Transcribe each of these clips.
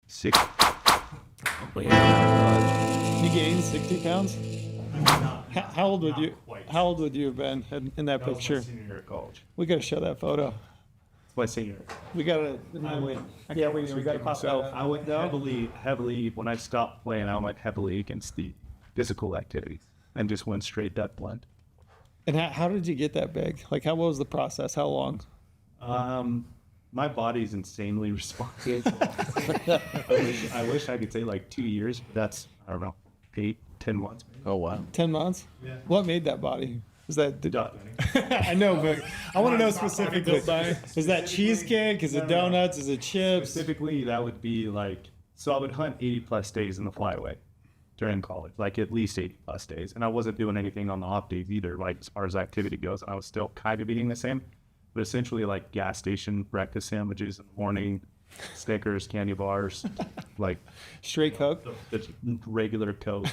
6. You gained 60 pounds? How old would you? How old would you have been in that picture? My senior year of college. We gotta show that photo. It's my senior. We gotta. Yeah, we gotta pop that out. I went heavily when I stopped playing. I went heavily against the physical activities and just went straight duck blind. And how did you get that big? Like, what was the process? How long? My body's insanely responsive. I wish I could say like 2 years, but that's, I don't know, 8, 10 months. Maybe. Oh, wow. 10 months? Yeah. What made that body? Is that Duck. I know, but I want to know specifically. Is that cheesecake? Is it donuts? Is it chips? Specifically, that would be like, so I would hunt 80 plus days in the flyway during college, like at least 80 plus days. And I wasn't doing anything on the off days either, like as far as activity goes. And I was still kind of eating the same, but essentially like gas station breakfast sandwiches in the morning, Snickers, candy bars, like Straight Coke? the regular Coke,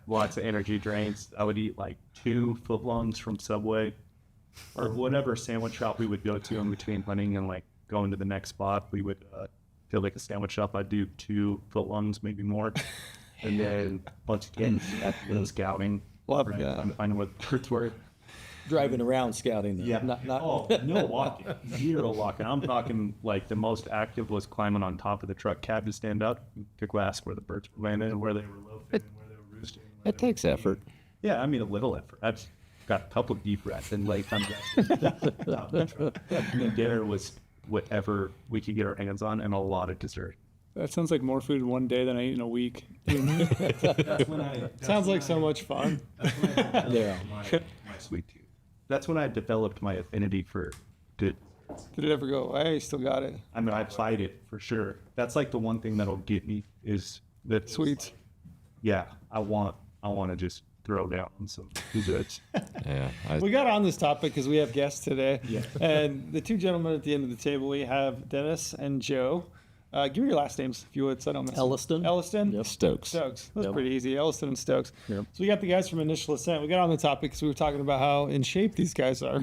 lots of energy drinks. I would eat like 2 footlongs from Subway or whatever sandwich shop we would go to in between hunting and like going to the next spot. We would feel like a sandwich shop. I'd do 2 footlongs, maybe more. And then once again, after scouting, Love right, that. I'm finding what the words were. Driving around scouting. Though. Yeah. Not, Oh, no walking. 0 walking. I'm talking like the most active was climbing on top of the truck cab to stand up, to glass where the birds were landing, where they were loafing, where they were roosting. It takes effort. Yeah, I mean a little effort. I've got a couple of deep breaths and like I'm dinner was whatever we could get our hands on and a lot of dessert. That sounds like more food in one day than I eat in a week. That's Sounds like so much fun. Yeah. My sweet tooth. That's when I developed my affinity for good. Did it ever go away? You still got it. I mean, I fight it for sure. That's like the one thing that'll get me is that Sweets. Yeah, I want to just throw down some desserts. Yeah. We got on this topic because we have guests today. Yeah. And the 2 gentlemen at the end of the table, we have Dennis and Joe. Give me your last names, if you would, so I don't miss Elliston. Elliston? Yep. Stokes. Stokes. That's Yep. pretty easy. Elliston and Stokes. Yep. So we got the guys from Initial Ascent. We got on the topic because we were talking about how in shape these guys are.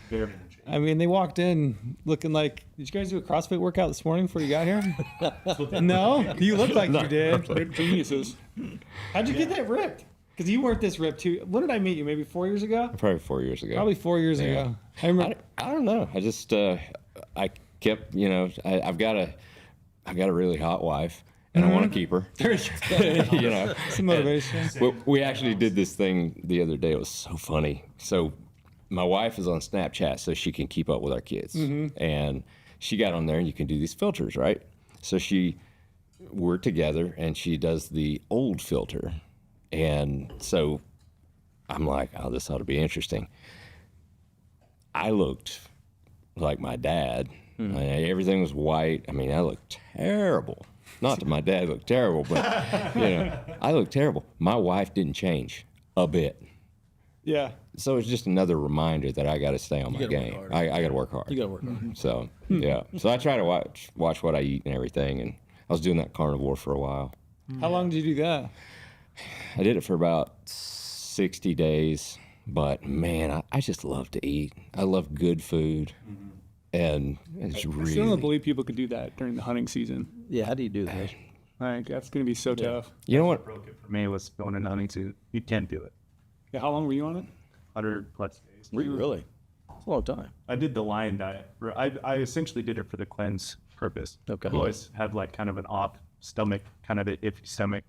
Very energetic. I mean, they walked in looking like, did you guys do a CrossFit workout this morning before you got here? No? You look like you did. Ripped geniuses. How'd you get that ripped? Because you weren't this ripped too. When did I meet you? Maybe 4 years ago? Probably 4 years ago. Probably 4 years Yeah. ago. I remember. I don't know. I just I kept, I've got a really hot wife, and I want to keep her. you know, Some motivation. we actually did this thing the other day. It was so funny. So my wife is on Snapchat so she can keep up with our kids, and she got on there, and you can do these filters, right? So we're together, and she does the old filter, and so I'm like, oh, this ought to be interesting. I looked like my dad. Everything was white. I mean, I looked terrible. Not that my dad looked terrible, but I looked terrible. My wife didn't change a bit. Yeah. So it's just another reminder that I got to stay on my game. I got to work hard. You got to work hard. So yeah. So I try to watch what I eat and everything, and I was doing that carnivore for a while. How long did you do that? I did it for about 60 days, but man, I just love to eat. I love good food. And it's I still really don't believe people could do that during the hunting season. Yeah, how do you do that? Like, that's going to be so tough. You know what? Broke it for me was going in hunting season. You can't do it. Yeah, how long were you on it? 100 plus days. Really? It's a long time. I did the lion diet. I essentially did it for the cleanse purpose. Okay. I always had like kind of an off stomach, kind of an iffy stomach,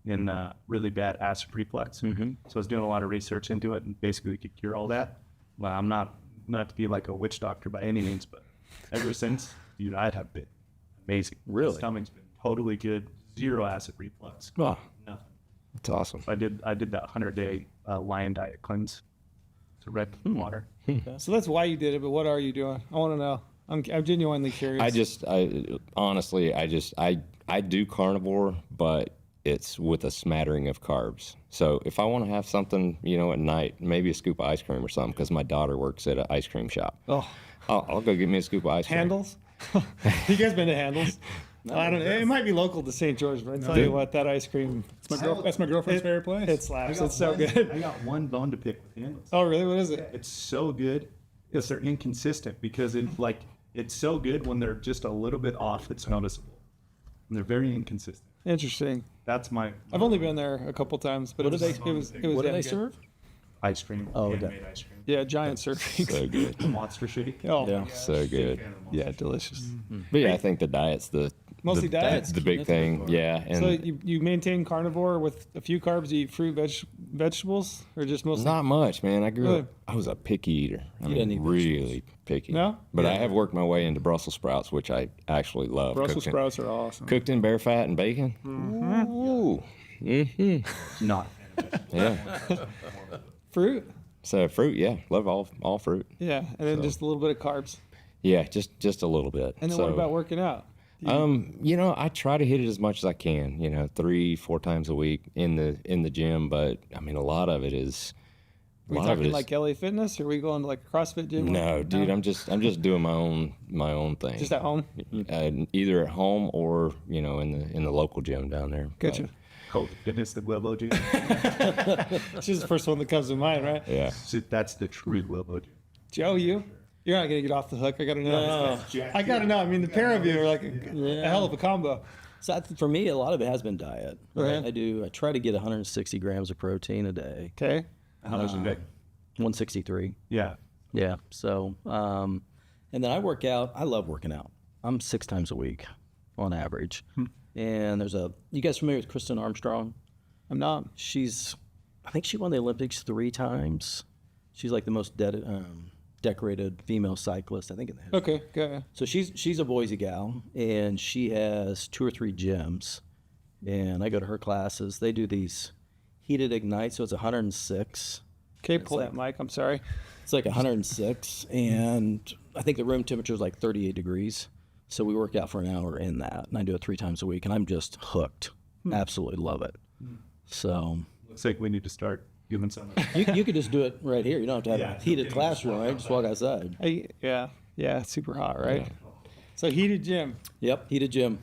and really bad acid reflux. So I was doing a lot of research into it, and basically could cure all that. Well, I'm not to be like a witch doctor by any means, but ever since, dude, I have been amazing. Really? My stomach's been totally good. 0 acid reflux. Oh, Nothing. that's awesome. I did that 100-day lion diet cleanse. To red water. So that's why you did it, but what are you doing? I want to know. I'm genuinely curious. I do carnivore, but it's with a smattering of carbs. So if I want to have something, at night, maybe a scoop of ice cream or something, because my daughter works at an ice cream shop. Oh, I'll go get me a scoop of ice cream. Handles? You guys been to Handles? I don't. It might be local to St. George, but I tell you what, that ice cream. That's my girlfriend's favorite place. It slaps. It's so good. I got one bone to pick with handles. Oh, really? What is it? It's so good. Because they're inconsistent because it's so good when they're just a little bit off. It's noticeable. And they're very inconsistent. Interesting. That's my I've only been there a couple times, but it was What do damn they good. serve? ice cream. Oh, handmade ice cream. Yeah, giant servings. So good. Monster shitty. Oh, Yeah. So good. yeah, delicious. But yeah, I think the diet's Mostly diet? the big thing. Yeah. And So you maintain carnivore with a few carbs. You eat fruit, vegetables, or just mostly? not much, man. I grew Really? up, I was a picky eater. I didn't mean, eat really picky. No? But I have worked my way into Brussels sprouts, which I actually love. Brussels cooking. sprouts are awesome. Cooked in bear fat and bacon. Ooh. Not. Yeah. Fruit? So fruit, yeah. Love all fruit. Yeah, and then just a little bit of carbs. Yeah, just a little bit. And then so, what about working out? I try to hit it as much as I can, 3-4 times a week in the gym, but I mean a lot of it is Are we talking like LA Fitness, or are we going to like a CrossFit gym? no, dude, I'm just doing my own thing. Just at home? Either at home or, in the local gym down there. Gotcha. Cold fitness, the Willow Gym. It's just the first one that comes to mind, right? But, yeah. That's the true Willow Gym. Joe, you're not going to get off the hook. I got to know. I got to know. I mean, the pair of you are like a hell of a combo. So for me, a lot of it has been diet. Right. I try to get 160 grams of protein a day. Okay. How much a day? 163. Yeah. Yeah. So, and then I work out. I love working out. I'm 6 times a week on average. And you guys familiar with Kristen Armstrong? I'm not. I think she won the Olympics 3 times. She's like the most decorated female cyclist, I think, in the history. Okay. Good. So she's a Boise gal, and she has 2 or 3 gyms, and I go to her classes. They do these heated ignite, so it's 106. Okay, pull that mic. I'm sorry. It's like 106, and I think the room temperature is like 38 degrees. So we work out for an hour in that, and I do it 3 times a week, and I'm just hooked. Absolutely love it. So Looks like we need to start giving some. you could just do it right here. You don't have to have a heated classroom, right? Just walk outside. Yeah. It's super hot, right? So heated gym. Yep, heated gym.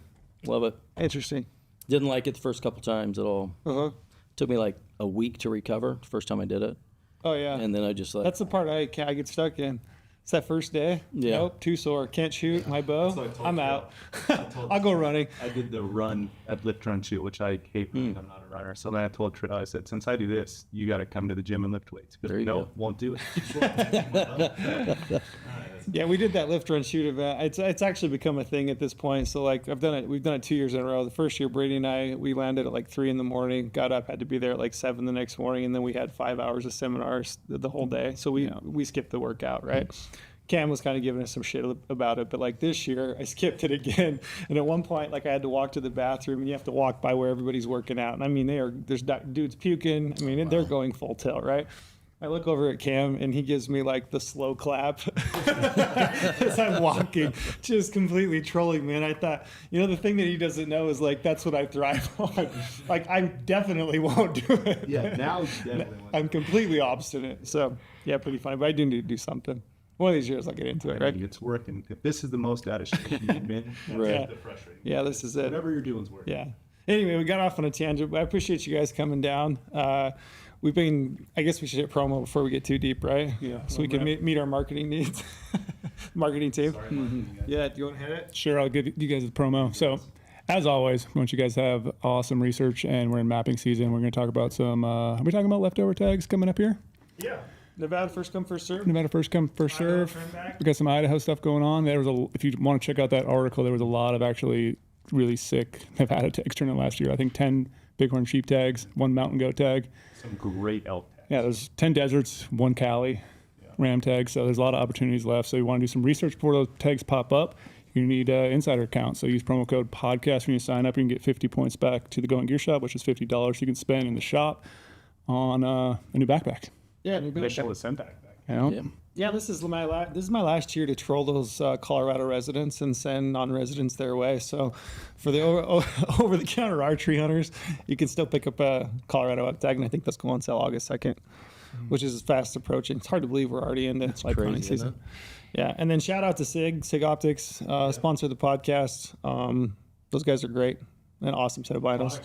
Love it. Interesting. Didn't like it the first couple times at all. Uh-huh. Took me like a week to recover the first time I did it. Oh, yeah. And then I just like, That's the part I get stuck in. It's that first day. Yeah. Nope, too sore. Can't shoot my bow. what I told I'm you. out. I'll go running. I did the run at lift run shoot, which I hate because I'm not a runner. So then I told Trill, I said, since I do this, you got to come to the gym and lift weights. There you no, go. won't do it. Yeah, we did that lift run shoot event. It's actually become a thing at this point. So like we've done it 2 years in a row. The first year Brady and I, we landed at like 3 a.m, got up, had to be there at like 7 the next morning, and then we had 5 hours of seminars the whole day. So we skipped the workout, right? Cam was kind of giving us some shit about it, but like this year I skipped it again. And at one point, like I had to walk to the bathroom, and you have to walk by where everybody's working out. And I mean, there's dudes puking. I mean, they're going full tilt, right? I look over at Cam, and he gives me like the slow clap as I'm walking, just completely trolling me. And I thought, the thing that he doesn't know is like that's what I thrive on. Like I definitely won't do it. Yeah, now you definitely want I'm completely obstinate. So yeah, pretty funny. But I do need to do something. One of these years I'll get into it, to. right? It's working. If this is the most out of shape you've been, that's Right. the frustrating. Yeah, this is it. Whatever you're doing is working. Yeah. Anyway, we got off on a tangent, but I appreciate you guys coming down. I guess we should hit promo before we get too deep, right? Yeah. So we can meet our marketing needs. Marketing team. Sorry, marketing guys. Yeah, do you want to hit it? Sure, I'll give you guys the promo. So, as always, once you guys have awesome research and we're in mapping season, we're going to talk about some. Are we talking about leftover tags coming up here? Yeah. Nevada first come, first serve. Nevada first come, first serve. turn back. We got some Idaho stuff going on. If you want to check out that article, there was a lot of actually really sick Nevada tags turned in last year. I think 10 bighorn sheep tags, 1 mountain goat tag. Some great elk tags. Yeah, there's 10 deserts, 1 Cali ram tag. So there's a lot of opportunities left. So you want to do some research before those tags pop up. You need an insider account. So use promo code podcast when you sign up. You can get 50 points back to the Going Gear Shop, which is $50 you can spend in the shop on a new backpack. Yeah, Initial Ascent backpack. You know? yeah. Yeah, this is my last year to troll those Colorado residents and send non-residents their way. So, for the over-the-counter archery hunters, you can still pick up a Colorado elk tag, and I think that's going on sale August 2nd, which is fast approaching. It's hard to believe we're already into like crazy, hunting isn't season. Yeah, and then shout out to Sig Optics, sponsor the podcast. Those guys are great, an awesome set of vinyls.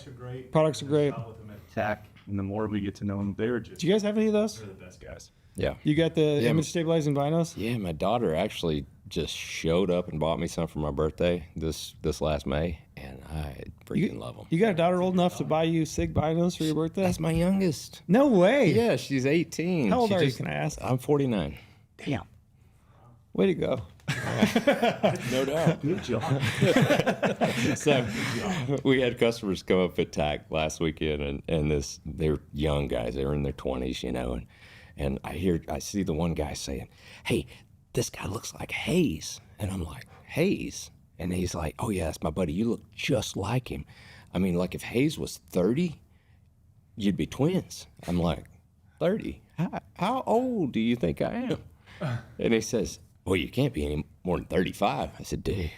Products are great. Shot with them at TAC, and the more we get to know them, they're just Do you guys have any of those? they're the best guys. Yeah. You got the image stabilizing vinyls? Yeah, my daughter actually just showed up and bought me some for my birthday this last May, and I freaking love them. You got a daughter old enough to buy you SIG binos for your birthday? That's my youngest. No way. Yeah, she's 18. How old She are you, just- can I ask? I'm 49. Damn. Way to go. No doubt. Good job. So we had customers come up at TAC last weekend, and they're young guys. They were in their 20s, you know, and I see the one guy saying, "Hey, this guy looks like Hayes," and I'm like, "Hayes?" And he's like, "Oh yeah, that's my buddy. You look just like him. I mean, like if Hayes was 30, you'd be twins." I'm like, 30? How old do you think I am? And he says, "Well, you can't be any more than 35. I said, "Dude,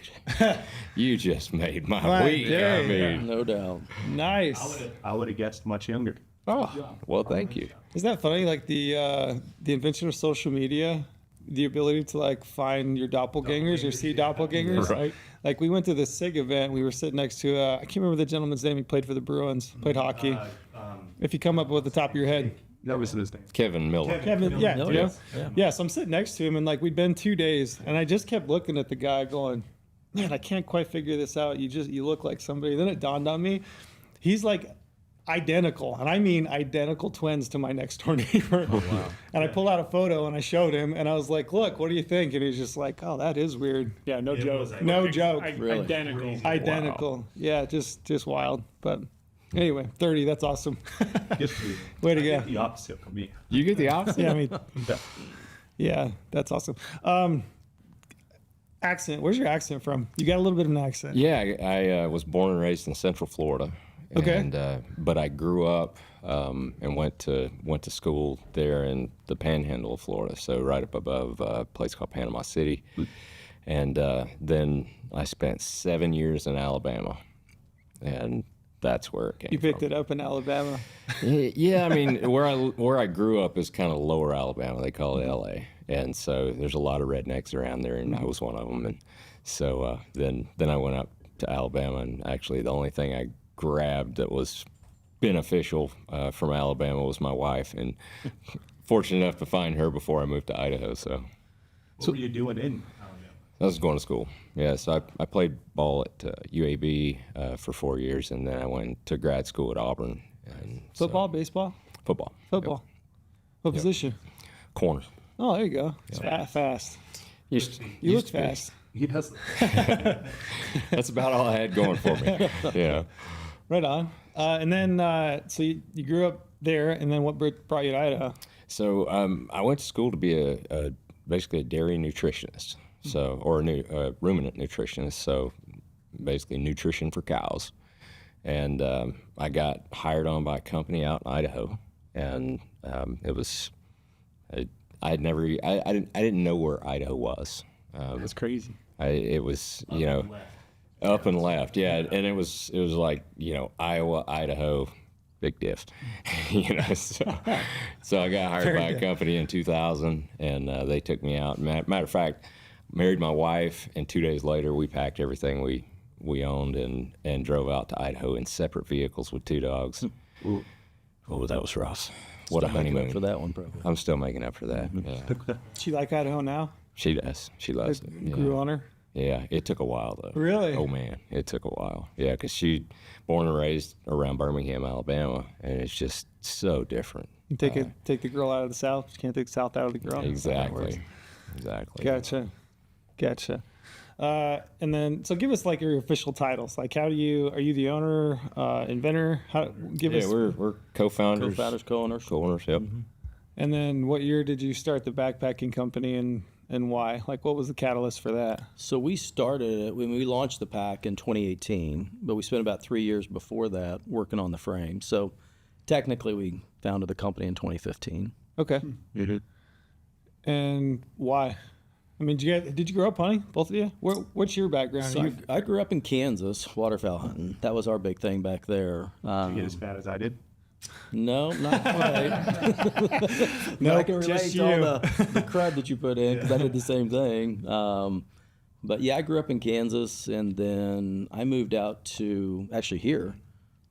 you just made my week." I mean, No doubt. Nice. I would have guessed much younger. oh, well, thank you. Isn't that funny? Like the invention of social media, the ability to like find your doppelgangers or see doppelgangers. Right. Like we went to the SIG event. We were sitting next to I can't remember the gentleman's name. He played for the Bruins, played hockey. If you come up with the top of your head, That was his name. Kevin Miller. Kevin. Yeah, Oh, you know? yeah. Yeah. So I'm sitting next to him, and like we'd been 2 days, and I just kept looking at the guy, going, "Man, I can't quite figure this out. You look like somebody." Then it dawned on me, he's like identical, and I mean identical twins to my next door neighbor. Oh, wow. And I pulled out a photo and I showed him, and I was like, "Look, what do you think?" And he's just like, "Oh, that is weird." Yeah, no joke. No joke. Really? Identical. Identical. Yeah, just wild. But anyway, 30. That's awesome. Good for you. Way to go. The opposite from me. You get the opposite? Yeah, I mean, yeah, that's awesome. Accent. Where's your accent from? You got a little bit of an accent. Yeah, I was born and raised in Central Florida. Okay. And, but I grew up and went to school there in the Panhandle of Florida, so right up above a place called Panama City. And then I spent 7 years in Alabama, and that's where it came You picked from. it up in Alabama. Yeah, I mean, where I grew up is kind of lower Alabama. They call it L.A., and so there's a lot of rednecks around there, and I was one of them. And so then I went up to Alabama, and actually the only thing I grabbed that was beneficial from Alabama was my wife, and fortunate enough to find her before I moved to Idaho. So What were you doing in Alabama? I was going to school. Yeah, so I played ball at UAB for 4 years, and then I went to grad school at Auburn. And so- Football, baseball, football. football. What position? Corner. Oh, there you go. It's fast. Used You look to be. fast. He does. That's about all I had going for me. Yeah. Right on. And then, so you grew up there, and then what brought you to Idaho? So I went to school to be basically a dairy nutritionist, so or a ruminant nutritionist. So basically nutrition for cows. And I got hired on by a company out in Idaho, and it was I didn't know where Idaho was. That's crazy. It was up and left, yeah, and it was like Iowa, Idaho, big diff, So I got hired by a company in 2000, and they took me out. Matter of fact, married my wife, and 2 days later we packed everything we owned and drove out to Idaho in separate vehicles with 2 dogs. Ooh. Oh, that was rough. What a Still making up honeymoon. for that one, probably. I'm still making up for that. Yeah. She like Idaho now? She does. She loves it. Yeah. Grew on her? Yeah, it took a while though. Really? Oh man, it took a while. Yeah, because she born and raised around Birmingham, Alabama, and it's just so different. You take the girl out of the South, but you can't take the South out of the girl. Exactly. Gotcha. And then, so give us like your official titles. Like, are you the owner, inventor? Give Yeah, us. we're co-founders. Co-founders, co-owners. Co-owners. Yep. And then, what year did you start the backpacking company, and why? Like, what was the catalyst for that? So we started it when we launched the pack in 2018, but we spent about 3 years before that working on the frame. So technically, we founded the company in 2015. Okay. Mm-hmm. And why? I mean, did you grow up hunting, both of you? What's your background? So I grew up in Kansas, waterfowl hunting. That was our big thing back there. You get as fat as I did. No, not quite. No, I can relate just to all you. the crud that you put in because I did the same thing. But yeah, I grew up in Kansas, and then I moved out to here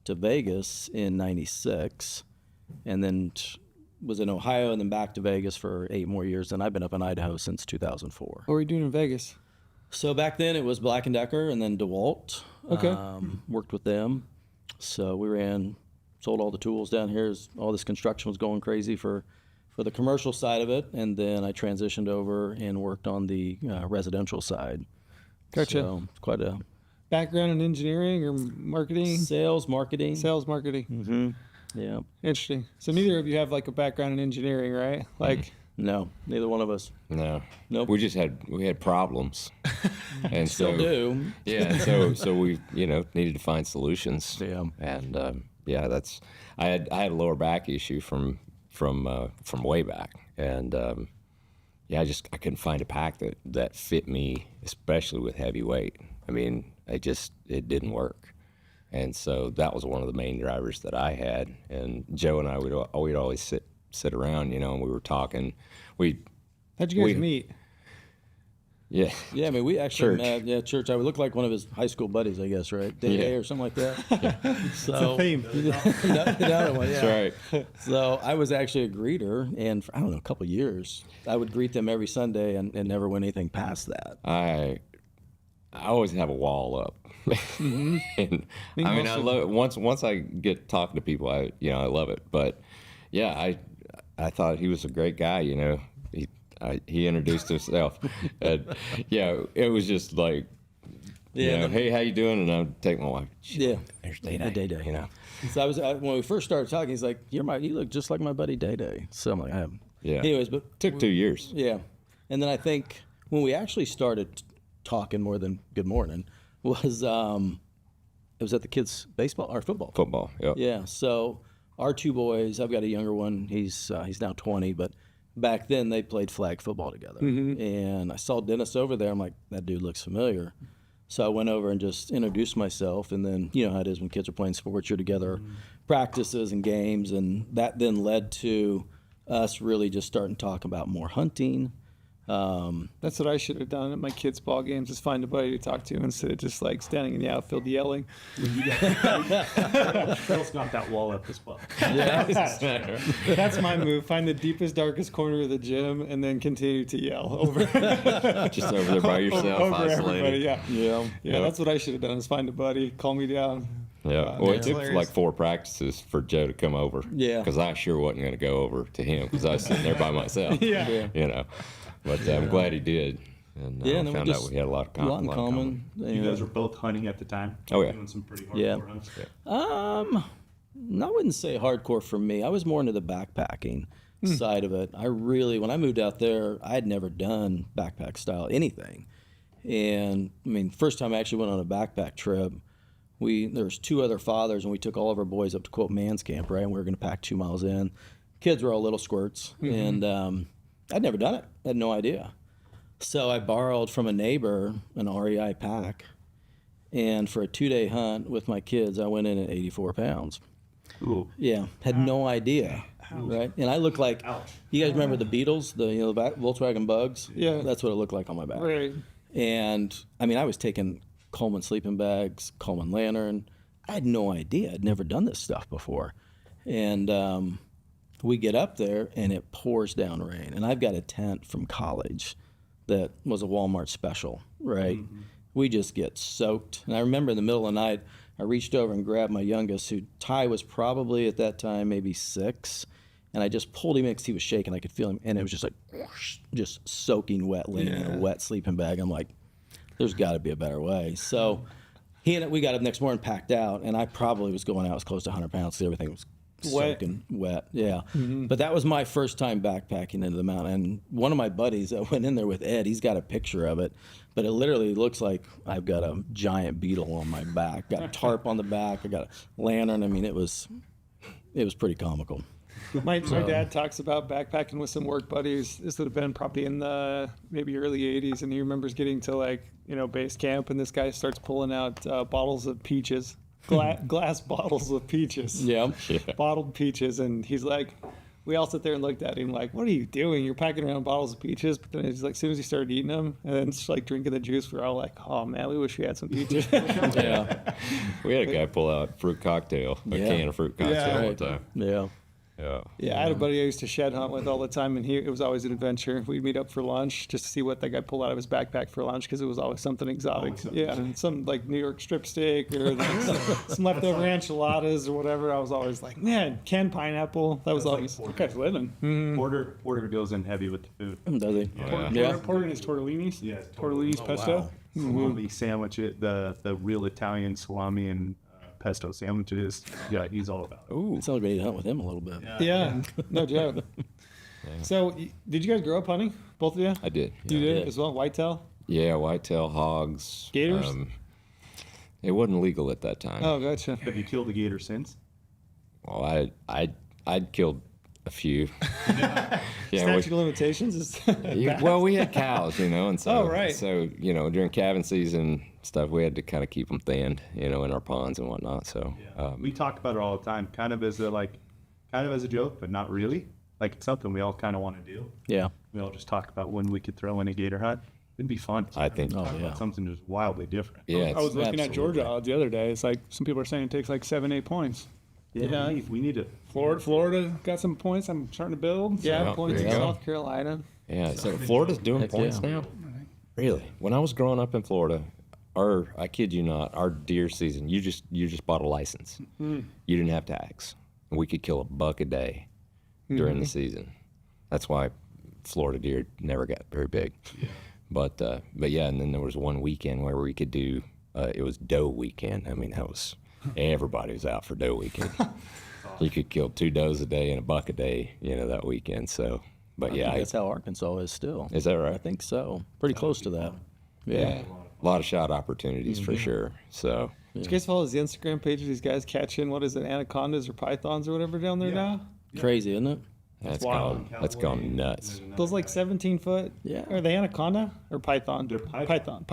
to Vegas in '96, and then was in Ohio, and then back to Vegas for 8 more years. And I've been up in Idaho since 2004. What were you doing in Vegas? So back then it was Black & Decker and then DeWalt. Okay. Worked with them. So we sold all the tools down here as all this construction was going crazy for the commercial side of it. And then I transitioned over and worked on the residential side. Gotcha. So it's quite a Background in engineering or marketing? sales, marketing. Sales, marketing. Mm-hmm. Yeah. Interesting. So neither of you have like a background in engineering, right? Like, No, neither one of us. No. Nope. We had problems. And Still do. Yeah, so we needed to find solutions. Yeah. And I had a lower back issue from way back, and I couldn't find a pack that fit me, especially with heavy weight. I mean, it didn't work, and so that was one of the main drivers that I had. And Joe and I we'd always sit around, and we were talking. how'd you guys meet? Yeah, I mean, we actually Church. met, church. I would look like one of his high school buddies, I guess, right? Day or something like that. So, Theme. another one, yeah. That's right. So I was actually a greeter, and for, I don't know, a couple of years, I would greet them every Sunday and never went anything past that. I always have a wall up. And I mean, I love it. Once I get talking to people, I love it. But yeah, I thought he was a great guy. He introduced himself, and it was just like, hey, how you doing? And I'd take my wife. Yeah, There's Day Day. So when we first started talking, he's like, you look just like my buddy Day Day. So I'm like, I am. Yeah. Anyways, but Took 2 years. yeah, and then I think when we actually started talking more than good morning was it was at the kids' baseball or football. Football. Yep. Yeah. So our two boys, I've got a younger one. He's now 20, but back then they played flag football together. And I saw Dennis over there. I'm like, that dude looks familiar. So I went over and just introduced myself. And then, you know how it is when kids are playing sports, you're together, practices and games. And that then led to us really just starting to talk about more hunting. That's what I should have done at my kids' ball games, is find a buddy to talk to instead of just like standing in the outfield yelling. Phil's got that wall up as well. That's my move. Find the deepest, darkest corner of the gym and then continue to yell over Just over there by yourself, over isolated. everybody. Yeah, Yeah. that's what I should have done, is find a buddy, calm me down. Yeah. Well, it took hilarious. like 4 practices for Joe to come over. Yeah. Because I sure wasn't going to go over to him because I was sitting there by myself. Yeah. But I'm glad he did. And Yeah, and then we found out just- we had a lot A lot in of common. You guys were both hunting at the time. Oh, yeah. Doing some pretty Yeah. hardcore hunts. I wouldn't say hardcore for me. I was more into the backpacking side of it. When I moved out there, I had never done backpack style anything. And I mean, first time I actually went on a backpack trip, there was 2 other fathers, and we took all of our boys up to quote man's camp, right? And we were going to pack 2 miles in. Kids were all little squirts, and I'd never done it. I had no idea. So I borrowed from a neighbor an REI pack, and for a 2-day hunt with my kids, I went in at 84 pounds. Ooh. Yeah, had no idea, right? And I look like, you guys remember the Beatles, the Volkswagen Bugs? Yeah. That's what it looked like on my back. Right. And I mean, I was taking Coleman sleeping bags, Coleman lantern. I had no idea. I'd never done this stuff before. And we get up there and it pours down rain. And I've got a tent from college that was a Walmart special, right? We just get soaked. And I remember in the middle of the night, I reached over and grabbed my youngest, who Ty was probably at that time maybe 6. And I just pulled him in because he was shaking. I could feel him. And it was just like, whoosh, just soaking wet, laying in a wet sleeping bag. I'm like, there's got to be a better way. So we got up next morning, packed out, and I probably was going out as close to 100 pounds because everything was soaking wet. Yeah. But that was my first time backpacking into the mountain. And one of my buddies that went in there with Ed, he's got a picture of it, but it literally looks like I've got a giant beetle on my back. Got a tarp on the back. I got a lantern. I mean, it was pretty comical. My dad talks about backpacking with some work buddies. This would have been probably in the maybe early 80s, and he remembers getting to base camp, and this guy starts pulling out bottles of peaches, glass bottles of peaches, bottled peaches, and he's like, we all sit there and looked at him like, what are you doing? You're packing around bottles of peaches. But then it's like, as soon as he started eating them and then just like drinking the juice, we're all like, oh man, we wish we had some peaches. Yeah. We had a guy pull out fruit cocktail, a can of fruit cocktail one time. Yeah. Yeah, I had a buddy I used to shed hunt with all the time, and it was always an adventure. We'd meet up for lunch just to see what that guy pulled out of his backpack for lunch because it was always something exotic. Yeah, and some like New York strip steak or like some leftover enchiladas or whatever. I was always like, man, canned pineapple. That was always. That guy's living. Porter goes in heavy with the food. Does he? Porter and his tortellinis. Yeah, Tortellinis pesto. Salami sandwich, the real Italian salami and pesto sandwiches. Yeah, he's all about it. Ooh, sounds like we need to hunt with him a little bit. Yeah, no joke. So, did you guys grow up hunting? Both of you? I did. You yeah. did as well? Whitetail? Yeah, whitetail, hogs. Gators? It wasn't legal at that time. Oh, gotcha. Have you killed a gator since? Well, I'd killed a few. Statute of limitations is. Well, we had cows, and so Oh, right. So during calving season stuff, we had to kind of keep them thinned, in our ponds and whatnot. So We talk about it all the time, kind of as a joke, but not really. Like it's something we all kind of want to do. Yeah. We all just talk about when we could throw in a gator hunt. It'd be fun. I think. Oh, Talk yeah. about something just wildly different. Yeah, I was looking at absolutely. Georgia odds the other day. It's like some people are saying it takes like 7-8 points. Yeah, we need to. Florida got some points. I'm starting to build. Yeah, Yeah, points in there you go. South Carolina. Yeah, so Florida's doing Heck points yeah. now. Really? When I was growing up in Florida, I kid you not, our deer season, you just bought a license. You didn't have tax. And we could kill a buck a day during the season. That's why Florida deer never got very big. Yeah. But yeah, and then there was one weekend where we could do it was doe weekend. I mean, that was everybody was out for doe weekend. You could kill 2 does a day and a buck a day, that weekend. So, but I yeah, think that's how Arkansas is still. is that right? I think so. Pretty close to that. Yeah. A lot of shot opportunities for sure. So, Did you guys follow the Instagram page of these guys catching, anacondas or pythons or whatever down there now? Crazy, isn't it? wild. That's gone nuts. Those like 17-foot? Yeah. Are they anaconda or python? They're Python.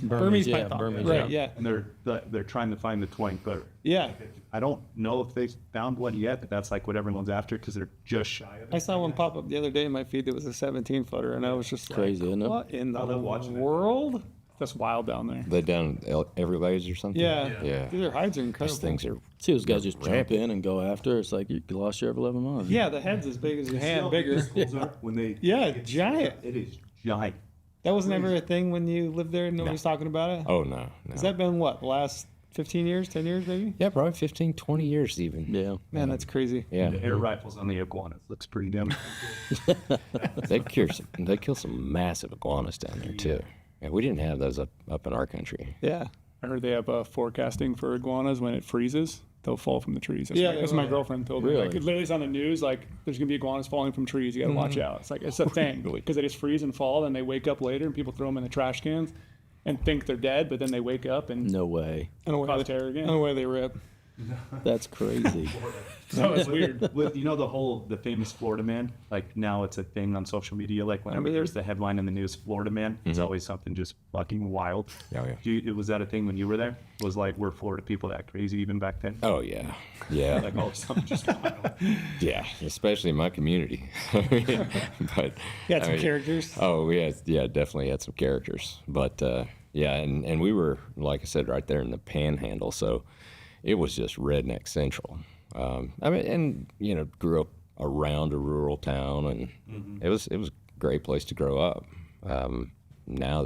Burmese, yeah, python. Burmese, Right, yeah. And they're trying to find the 20-footer. Yeah. I don't know if they found one yet, but that's like what everyone's after because they're just shy of I it. saw one pop up the other day in my feed that was a 17-footer, and I was just Crazy, like, isn't it? what in the love watching that. world? That's wild down there. They down Everglades or something? Yeah. Yeah. Dude, their hides are Those incredible. things are. See those guys just jump rampant. in and go after. It's like you lost your ever-loving mind. Yeah, the head's as big as your hand, bigger. When they Yeah, giant. It is giant. That wasn't ever a thing when you lived there and nobody's talking about it? Oh, no. Has that been what, the last 15 years, 10 years maybe? Yeah, probably 15, 20 years even. Yeah. Man, that's crazy. Yeah. The air rifles on the iguanas looks pretty damn. They kill some massive iguanas down there, too. Yeah, we didn't have those up in our country. Yeah. I heard they have forecasting for iguanas when it freezes. They'll fall from the trees. Yeah, That's what my girlfriend told me. Really? Like, it literally is on the news. Like, there's gonna be iguanas falling from trees. You gotta watch out. It's like it's a thing because they just freeze and fall, and they wake up later, and people throw them in the trash cans, and think they're dead, but then they wake up and No way. cause terror again. No way they rip. That's crazy. So it's weird. With, the famous Florida man, like now it's a thing on social media. Like whenever there's the headline in the news, Florida man, it's always something just fucking wild. Oh, yeah. Was that a thing when you were there? Was like, were Florida people that crazy even back then? Oh, yeah. Yeah. Like all of a sudden just wild. Yeah. Especially in my community. But Yeah, some I mean, characters. Oh, yeah, definitely had some characters. But yeah, and we were, like I said, right there in the panhandle. So it was just redneck central. I mean, and grew up around a rural town, and it was a great place to grow up. Now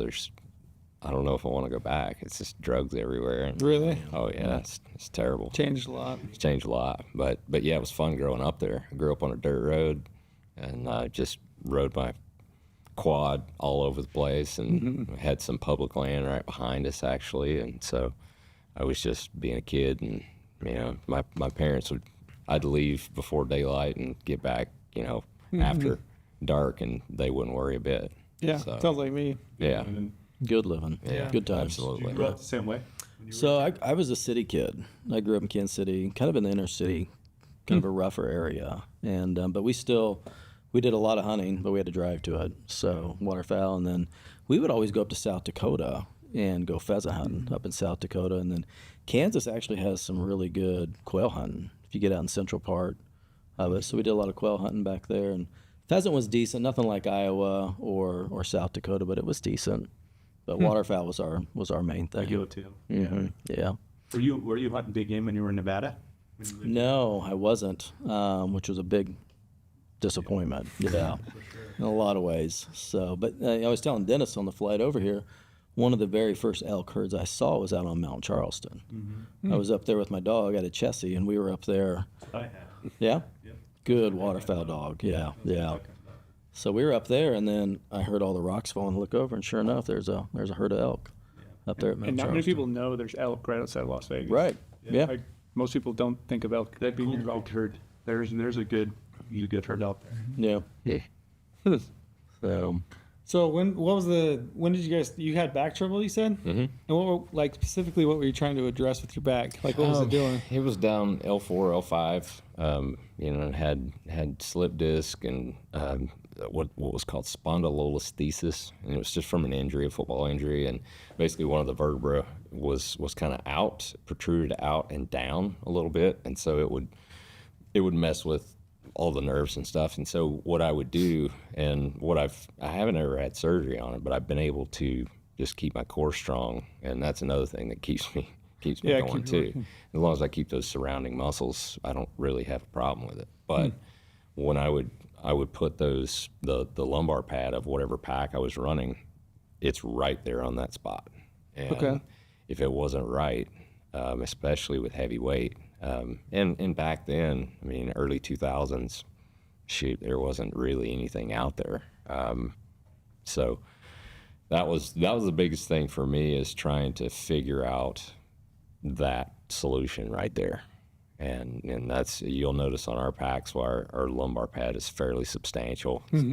I don't know if I want to go back. It's just drugs everywhere. And, Really? oh yeah, it's terrible. Changed a lot. It's changed a lot, but yeah, it was fun growing up there. I grew up on a dirt road, and just rode my quad all over the place, and had some public land right behind us actually, and so I was just being a kid, and my parents I'd leave before daylight and get back after dark, and they wouldn't worry a bit. Yeah, So, sounds like me. yeah, Good living. yeah, Good times. absolutely. Grew up the same way. So I was a city kid. I grew up in Kansas City, kind of in the inner city, kind of a rougher area. And but we did a lot of hunting, but we had to drive to it. So waterfowl, and then we would always go up to South Dakota and go pheasant hunting up in South Dakota. And then Kansas actually has some really good quail hunting if you get out in central part of it. So we did a lot of quail hunting back there, and pheasant was decent, nothing like Iowa or South Dakota, but it was decent. But waterfowl was our main thing. I go to. Yeah. Were you hunting big game when you were in Nevada? No, I wasn't, which was a big disappointment. Yeah, in a lot of ways. So, but I was telling Dennis on the flight over here, one of the very first elk herds I saw was out on Mount Charleston. I was up there with my dog at a Chessie, and we were up there. I have. Yeah? Good waterfowl dog. Yeah, yeah. So we were up there, and then I heard all the rocks falling. Look over, and sure enough, there's a herd of elk up there at Mount And not Charleston. many people know there's elk right outside Las Vegas. Right. Yeah. Like, most people don't think of elk That being cool involved. elk herd. There's a good herd out there. Yeah. So So when did you had back trouble, you said? Mm-hmm. And like specifically what were you trying to address with your back? Like what was it doing? It was down L4, L5. And had slip disc and what was called spondylolisthesis, and it was just from an injury, a football injury, and basically one of the vertebra was kind of out, protruded out and down a little bit, and so it would mess with all the nerves and stuff. And so what I would do, and I haven't ever had surgery on it, but I've been able to just keep my core strong, and that's another thing that keeps me going too. As long as I keep those surrounding muscles, I don't really have a problem with it. But when I would put the lumbar pad of whatever pack I was running, it's right there on that spot. And if it wasn't right, especially with heavy weight, and back then, I mean, early 2000s, shoot, there wasn't really anything out there. So that was the biggest thing for me, is trying to figure out that solution right there. And that's, you'll notice on our packs, our lumbar pad is fairly substantial. It's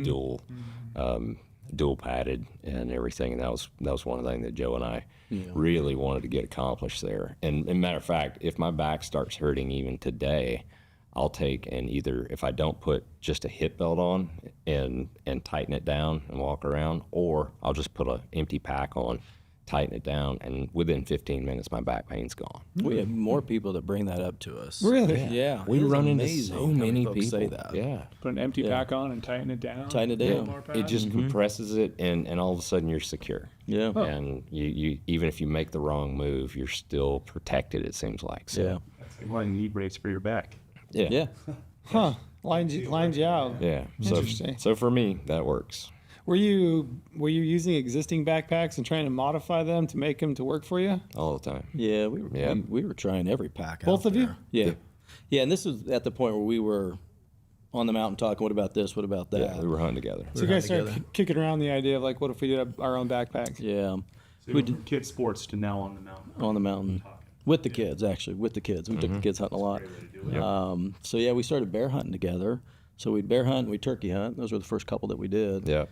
dual padded and everything. And that was one of the things that Joe and I really wanted to get accomplished there. And matter of fact, if my back starts hurting even today, I'll take and either, if I don't put just a hip belt on and tighten it down and walk around, or I'll just put an empty pack on, tighten it down, and within 15 minutes my back pain's gone. we have more people that bring that up to us. Really? Yeah. We It is run into amazing so how many folks people say that. Yeah. Put an empty pack on and tighten it down. Tighten it down. Lumbar pad. It just compresses it, and all of a sudden you're secure. Yeah. And you even if you make the wrong move, you're still protected, it seems like. So, Yeah. That's like one knee brace for your back. yeah. Yeah. Huh. Lines you out. Yeah. Interesting. So for me, that works. Were you using existing backpacks and trying to modify them to make them to work for you? All the time. Yeah, we were trying every pack. Both out of you? there. Yeah, yeah, and this was at the point where we were on the mountain talking. What about this? What about that? Yeah, we were hunting together. So you guys started kicking around the idea of like, what if we did our own backpacks? Yeah, So we did kid sports to now on the mountain. on the mountain with the kids. Actually, with the kids, we took the kids hunting a lot. So yeah, we started bear hunting together. So we'd bear hunt and we'd turkey hunt. Those were the first couple that we did. Yeah.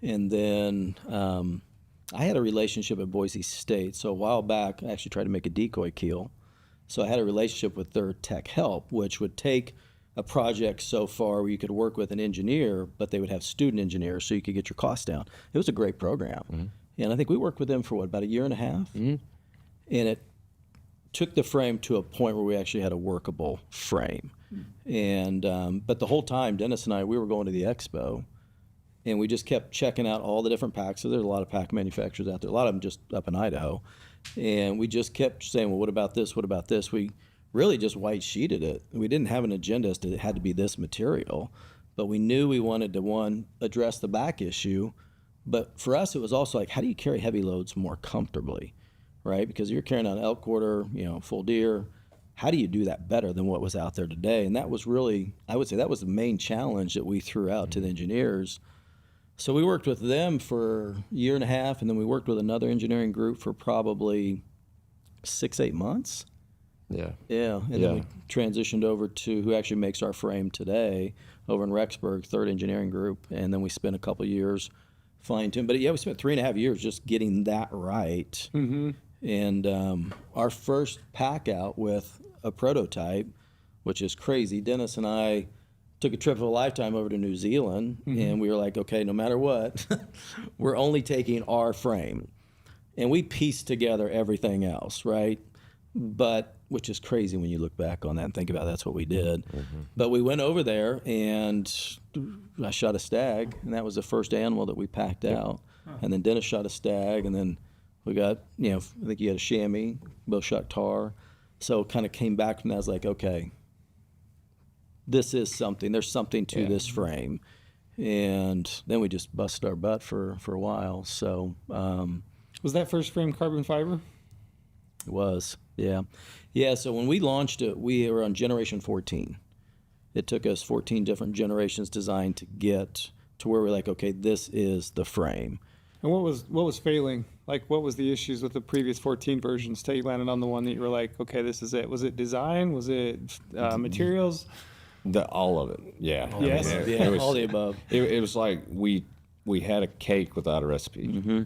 And then I had a relationship at Boise State. So a while back, I actually tried to make a decoy keel. So I had a relationship with their tech help, which would take a project so far where you could work with an engineer, but they would have student engineers so you could get your costs down. It was a great program. And I think we worked with them for about a year and a half. And it took the frame to a point where we actually had a workable frame. And but the whole time, Dennis and I, we were going to the expo, and we just kept checking out all the different packs. So there's a lot of pack manufacturers out there, a lot of them just up in Idaho. And we just kept saying, well, what about this? What about this? We really just white sheeted it. We didn't have an agenda as to it had to be this material, but we knew we wanted to, one, address the back issue. But for us, it was also like, how do you carry heavy loads more comfortably, right? Because you're carrying on elk quarter, full deer. How do you do that better than what was out there today? And that was really, I would say that was the main challenge that we threw out to the engineers. So we worked with them for a year and a half, and then we worked with another engineering group for probably 6-8 months. Yeah. Yeah, and then we transitioned over to who actually makes our frame today over in Rexburg, third engineering group, and then we spent a couple of years fine-tuned. But yeah, we spent 3.5 years just getting that right. And our first pack out with a prototype, which is crazy. Dennis and I took a trip of a lifetime over to New Zealand, and we were like, okay, no matter what, we're only taking our frame. And we pieced together everything else, right? But, which is crazy when you look back on that and think about that's what we did. But we went over there, and I shot a stag, and that was the first animal that we packed out. And then Dennis shot a stag, and then we got, I think you had a chamois, both shot tar. So kind of came back from that. I was like, okay, this is something. There's something to this frame. And then we just busted our butt for a while. So Was that first frame carbon fiber? it was, yeah. Yeah, so when we launched it, we were on generation 14. It took us 14 different generations designed to get to where we're like, okay, this is the frame. And what was failing? Like, what was the issues with the previous 14 versions till you landed on the one that you were like, okay, this is it? Was it design? Was it materials? All of it, yeah. Yes. Yeah, all the above. It was like we had a cake without a recipe. Mm-hmm.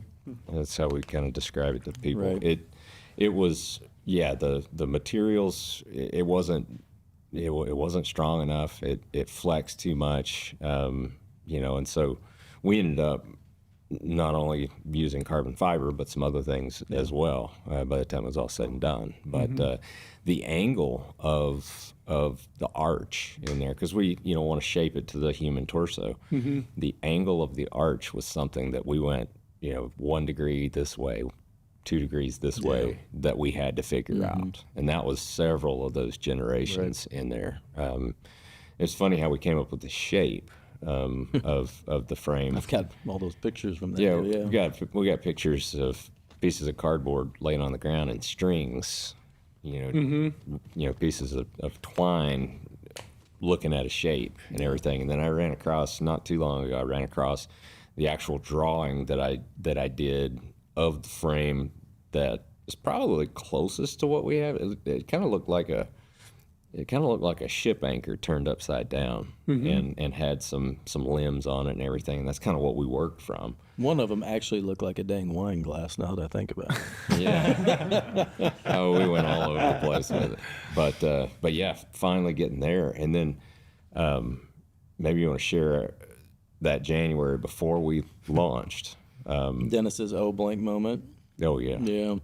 That's how we kind of describe it to people. Right. It was, yeah, the materials, it wasn't strong enough. It flexed too much, and so we ended up not only using carbon fiber, but some other things as well by the time it was all said and done. But the angle of the arch in there, because we want to shape it to the human torso, the angle of the arch was something that we went 1 degree this way, 2 degrees this way, that we had to figure out. And that was several of those generations in there. It's funny how we came up with the shape of the frame. I've got all those pictures from that. Yeah, we got pictures of pieces of cardboard laying on the ground and strings, pieces of twine looking at a shape and everything. And then I ran across, not too long ago, the actual drawing that I did of the frame that is probably closest to what we have. It kind of looked like a ship anchor turned upside down and had some limbs on it and everything. And that's kind of what we worked from. One of them actually looked like a dang wine glass, now that I think about it. Yeah. Oh, we went all over the place with it. But yeah, finally getting there. And then maybe you want to share that January before we launched. Dennis's blank moment. Oh, yeah. Yeah.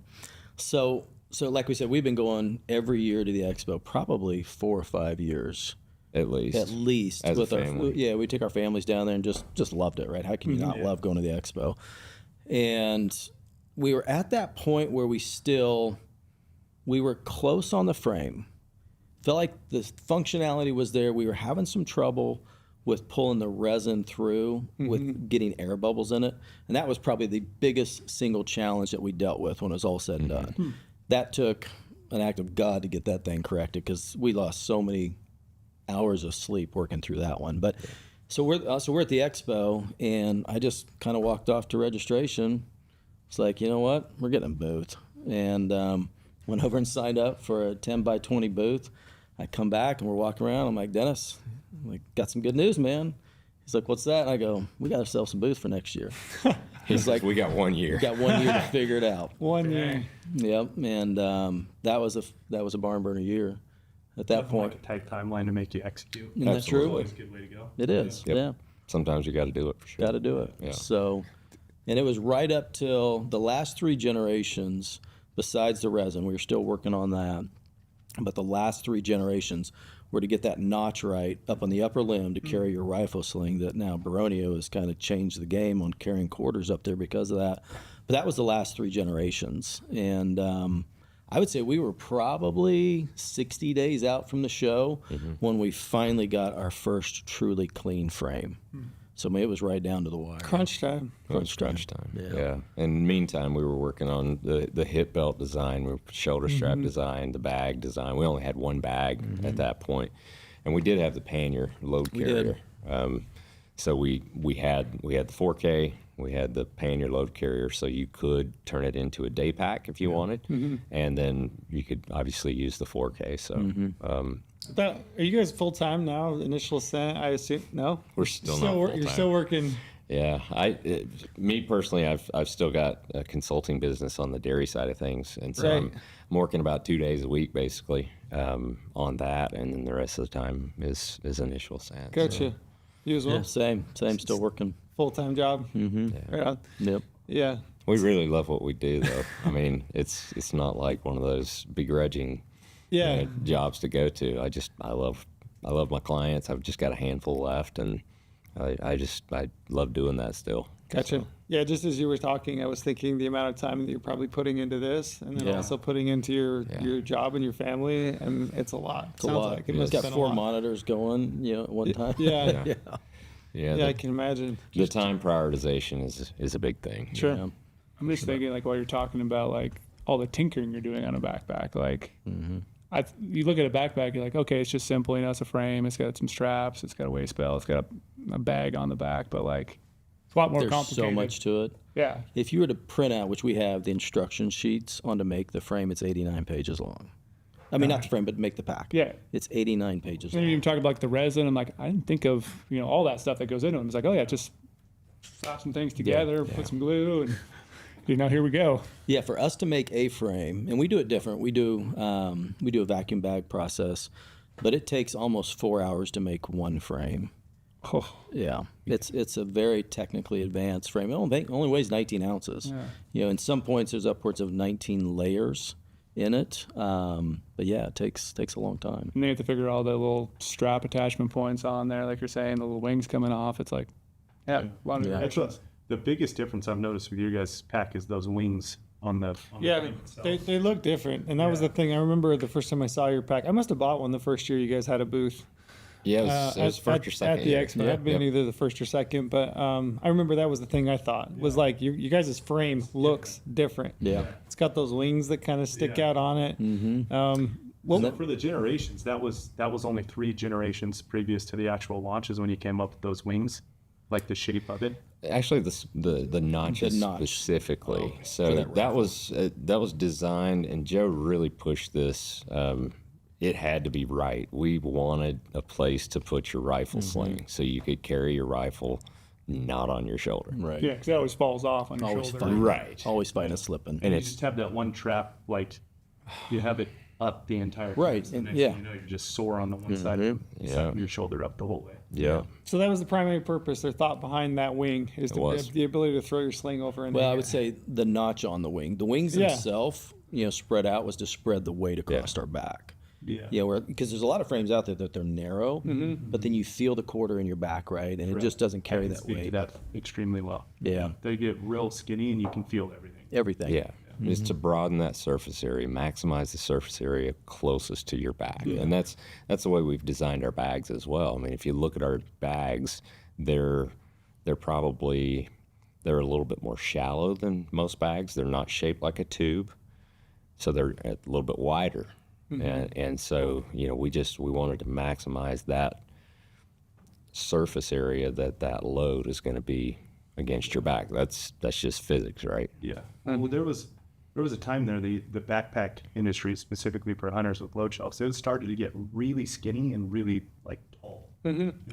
So like we said, we've been going every year to the expo, probably 4 or 5 years. At least. As with a family. we take our families down there and just loved it, right? How can you not love going to the expo? And we were at that point where we were close on the frame. Felt like the functionality was there. We were having some trouble with pulling the resin through, with getting air bubbles in it. And that was probably the biggest single challenge that we dealt with when it was all said and done. That took an act of God to get that thing corrected, because we lost so many hours of sleep working through that one. But so we're at the expo, and I just kind of walked off to registration. It's like, you know what, we're getting a booth, and went over and signed up for a 10 by 20 booth. I come back and we're walking around. I'm like, Dennis, got some good news, man. He's like, what's that? And I go, we got ourselves some booths for next year. He's like, we got 1 year. We got 1 year to figure it out. 1 year. Yep, and that was a barn burner year. At that point, like a tight timeline to make you execute. Isn't that true? Always a good way to go. It is. Yep. Yeah, Sometimes you got to do it for sure. got to do it. Yeah. So, and it was right up till the last 3 generations. Besides the resin, we were still working on that. But the last 3 generations were to get that notch right up on the upper limb to carry your rifle sling. That now Baronio has kind of changed the game on carrying quarters up there because of that. But that was the last 3 generations. And I would say we were probably 60 days out from the show when we finally got our first truly clean frame. So I mean, it was right down to the wire. Crunch time. Crunch time. Yeah. Yeah. And meantime, we were working on the hip belt design, shoulder strap design, the bag design. We only had 1 bag at that point, and we did have the pannier load carrier. So we had the 4K, we had the pannier load carrier, so you could turn it into a day pack if you wanted, and then you could obviously use the 4K. So. Are you guys full time now? Initial Ascent, I assume. No, We're still not full-time. You're still working. Yeah, me personally, I've still got a consulting business on the dairy side of things, and so Right. I'm working about 2 days a week basically on that, and then the rest of the time is Initial Ascent. Gotcha. You as well. Yeah, same. Still working. Full time job. Right on. Yep. Yeah. We really love what we do, though. I mean, it's not like one of those begrudging Yeah. jobs to go to. I love my clients. I've just got a handful left, and I love doing that still. Gotcha. Yeah, just as you were talking, I was thinking the amount of time that you're probably putting into this, and then Yeah. also putting into your job and your family, and it's a lot. It's a lot. Like it It's must got have been 4 a lot. monitors going, at one time. Yeah. Yeah. Yeah, I can imagine. The time prioritization is a big thing. Sure. Yeah. I'm just thinking, like, while you're talking about, like, all the tinkering you're doing on a backpack, like, you look at a backpack, you're like, okay, it's just simple, it's a frame, it's got some straps, it's got a waist belt, it's got a bag on the back, but, like, it's a lot more There's complicated. so much to it. Yeah. If you were to print out, which we have, the instruction sheets on to make the frame, it's 89 pages long. I mean, not the frame, but make the pack. Yeah. It's 89 pages And long. you even talk about, like, the resin, and, like, I didn't think of, all that stuff that goes into them. It's like, oh, yeah, just slap some things together, put some glue, and, here we go. Yeah, for us to make a frame, and we do it different. We do a vacuum bag process, but it takes almost 4 hours to make one frame. Oh, Yeah, it's a very technically advanced frame. It only weighs 19 ounces. Yeah. In some points there's upwards of 19 layers in it. But yeah, it takes a long time. and then you have to figure all the little strap attachment points on there, like you're saying, the little wings coming off. It's like, a lot of Yeah. directions. The biggest difference I've noticed with your guys' pack is those wings on the Yeah, frame itself. they look different, and that was the thing. I remember the first time I saw your pack. I must have bought one the first year you guys had a booth. Yeah, it was first or second. at the year. expo. I've been either the first or second, but I remember that was the thing I thought was like you guys' frame looks different. Yeah. It's got those wings that kind of stick out on it. Well, for the generations, that was only 3 generations previous to the actual launches when you came up with those wings, like the shape of it. Actually, the notches notch. specifically. for So that that was designed, and Joe really pushed this. It had to be right. We wanted a place to put your rifle sling, so you could carry your rifle not on your shoulder. Right. Yeah, because it always falls off on your Always shoulder. fine. Right. Always fighting a slipping. And You it's just have that one trap, like you have it up the entire time. Right, So the and- next yeah. thing you know, you're just sore on the one side, Yeah. your shoulder up the whole way. yeah. So that was the primary purpose or thought behind that wing is to was. have the ability to throw your sling over. In Well, the I air. would say the notch on the wing. The wings Yeah. themselves, spread out was to spread the weight across our back. Yeah. Yeah, because there's a lot of frames out there that they're narrow, but then you feel the quarter in your back, right? And it just doesn't carry that Speak to weight. that extremely well. Yeah, They get real skinny and you can feel everything. everything. Yeah. Is to broaden that surface area, maximize the surface area closest to your bag. And that's the way we've designed our bags as well. I mean, if you look at our bags, they're a little bit more shallow than most bags. They're not shaped like a tube. So they're a little bit wider. And so, we wanted to maximize that surface area that load is going to be against your back. That's just physics, right? Yeah. Well, there was a time there, the backpack industry, specifically for hunters with load shelves, it started to get really skinny and really like tall.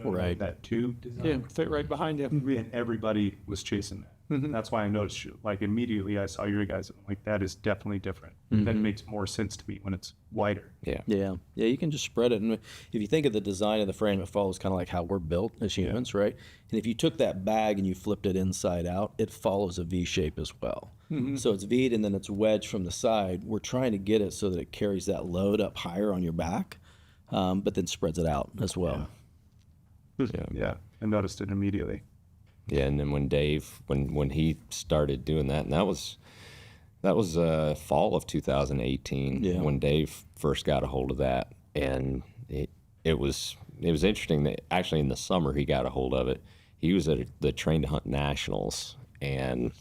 Right. That tube design. yeah, fit right behind you. And everybody was chasing that. That's why I noticed, like, immediately I saw your guys, I'm like, that is definitely different. That makes more sense to me when it's wider. Yeah. Yeah, you can just spread it. And if you think of the design of the frame, it follows kind of like how we're built as humans, right? And if you took that bag and you flipped it inside out, it follows a V shape as well. So it's V'd and then it's wedged from the side. We're trying to get it so that it carries that load up higher on your back, but then spreads it out as well. Yeah. I noticed it immediately. Yeah, and then when Dave, when he started doing that, and that was fall of 2018 when Dave first got a hold of that, and it was interesting that actually in the summer he got a hold of it. He was at the Train to Hunt Nationals, and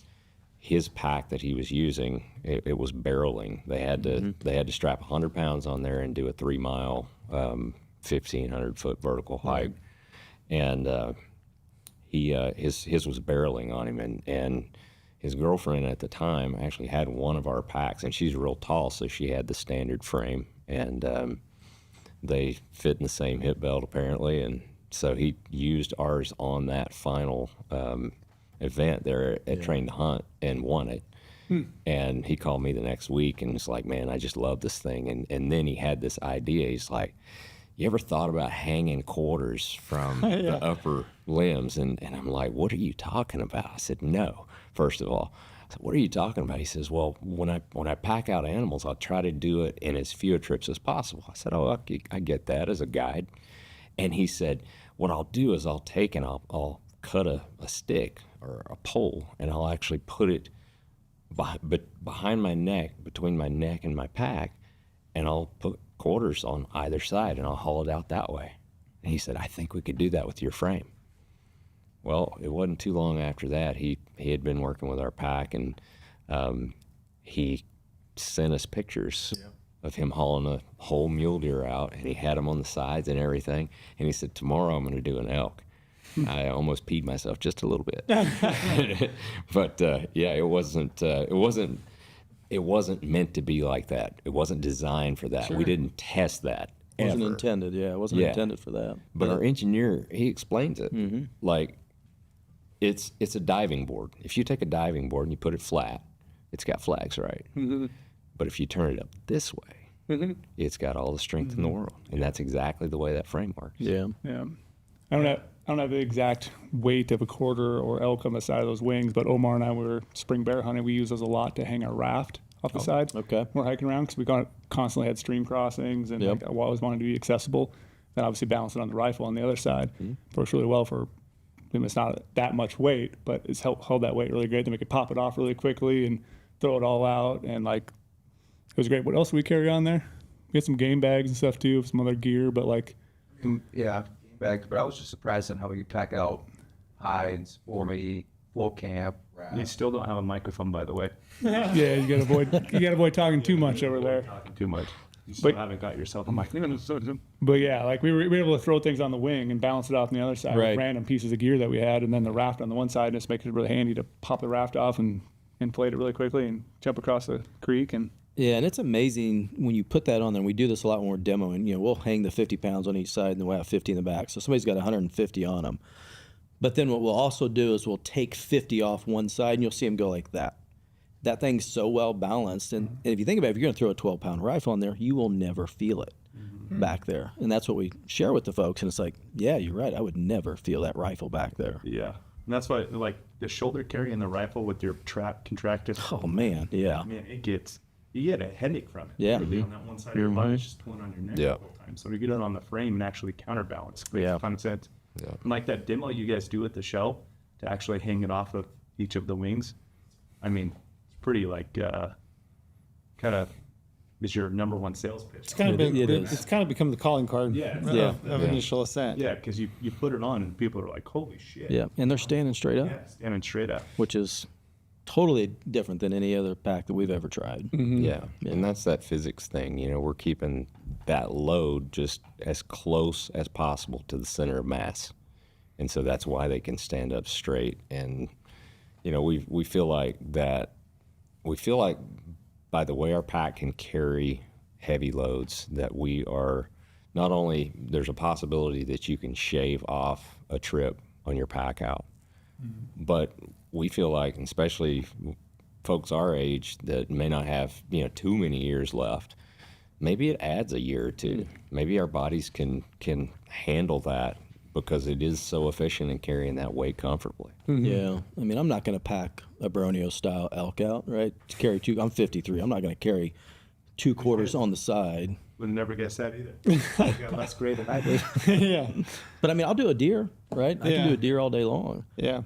his pack that he was using, it was barreling. They had to strap 100 pounds on there and do a 3 mile, 1,500 foot vertical hike, and his was barreling on him, and his girlfriend at the time actually had one of our packs, and she's real tall, so she had the standard frame, and they fit in the same hip belt apparently, and so he used ours on that final event there at Train to Hunt and won it. And he called me the next week and was like, man, I just love this thing. And then he had this idea. He's like, you ever thought about hanging quarters from the upper limbs? And I'm like, what are you talking about? I said, no, first of all. I said, what are you talking about? He says, well, when I pack out animals, I'll try to do it in as few trips as possible. I said, oh, I get that as a guide. And he said, what I'll do is I'll take and I'll cut a stick or a pole, and I'll actually put it behind my neck, between my neck and my pack, and I'll put quarters on either side, and I'll haul it out that way. And he said, I think we could do that with your frame. Well, it wasn't too long after that. He had been working with our pack, and he sent us pictures of him hauling a whole mule deer out, and he had them on the sides and everything. And he said, tomorrow I'm going to do an elk. I almost peed myself just a little bit. But yeah, it wasn't meant to be like that. It wasn't designed for that. Sure. We didn't test that. It wasn't ever. intended. Yeah, it wasn't intended for that. But our engineer, he explains it. Mm-hmm. Like, it's a diving board. If you take a diving board and you put it flat, it's got flags, right? Mm-hmm. But if you turn it up this way, it's got all the strength in the world. And that's exactly the way that frame works. Yeah. Yeah. I don't have the exact weight of a quarter or elk on the side of those wings, but Omar and I were spring bear hunting. We use those a lot to hang our raft off the side. okay. We're hiking around because we constantly had stream crossings and Yep. like, I always wanted to be accessible. Then obviously balance it on the rifle on the other side. Works really well for, I mean, it's not that much weight, but it's held that weight really great. Then we could pop it off really quickly and throw it all out. And like, it was great. What else did we carry on there? We had some game bags and stuff too, some other gear, but like, Yeah, bags, but I was just surprised at how you pack out hides for me, full camp. You still don't have a microphone, by the way. yeah, you gotta avoid talking too much over there. Talking too much. You still But- haven't got yourself a microphone. But yeah, like we were able to throw things on the wing and balance it off on the other side Right. with random pieces of gear that we had, and then the raft on the one side just makes it really handy to pop the raft off and inflate it really quickly and jump across the creek. And Yeah, and it's amazing when you put that on there. And we do this a lot when we're demoing. You know, we'll hang the 50 pounds on each side, and then we'll have 50 in the back. So somebody's got 150 on them. But then what we'll also do is we'll take 50 off one side, and you'll see them go like that. That thing's so well balanced. And if you think about it, if you're going to throw a 12-pound rifle on there, you will never feel it back there. And that's what we share with the folks. And it's like, yeah, you're right. I would never feel that rifle back there. Yeah. And that's why, like, the shoulder carry and the rifle with your trap contracted. Oh, man. Yeah. Man, you get a headache from it. Yeah. Really, on that one side of your body, it's just pulling on your neck Yeah. the whole time. So to get it on the frame and actually counterbalance makes Yeah. a ton of sense. Yeah. And like that demo you guys do at the show to actually hang it off of each of the wings, I mean, it's pretty like kind of is your number one sales pitch. It's kind of It been, is. it's kind of become the calling card Yeah. of Initial Ascent. Yeah, because you put it on and people are like, holy shit. Yeah. And they're standing straight up, Yeah, standing straight up. which is totally different than any other pack that we've ever tried. Yeah. And that's that physics thing. You know, we're keeping that load just as close as possible to the center of mass. And so that's why they can stand up straight. And, you know, we feel like by the way our pack can carry heavy loads, that we are not only, there's a possibility that you can shave off a trip on your pack out, but we feel like, and especially folks our age that may not have, you know, too many years left, maybe it adds a year or two. Maybe our bodies can handle that because it is so efficient in carrying that weight comfortably. Yeah. I mean, I'm not going to pack a Bronio style elk out, right? To carry two, I'm 53. I'm not going to carry 2 quarters on the side. Would never guess that either. You got less gray than I did. Yeah. But I mean, I'll do a deer, right? I can Yeah. do a deer all day long. Yeah.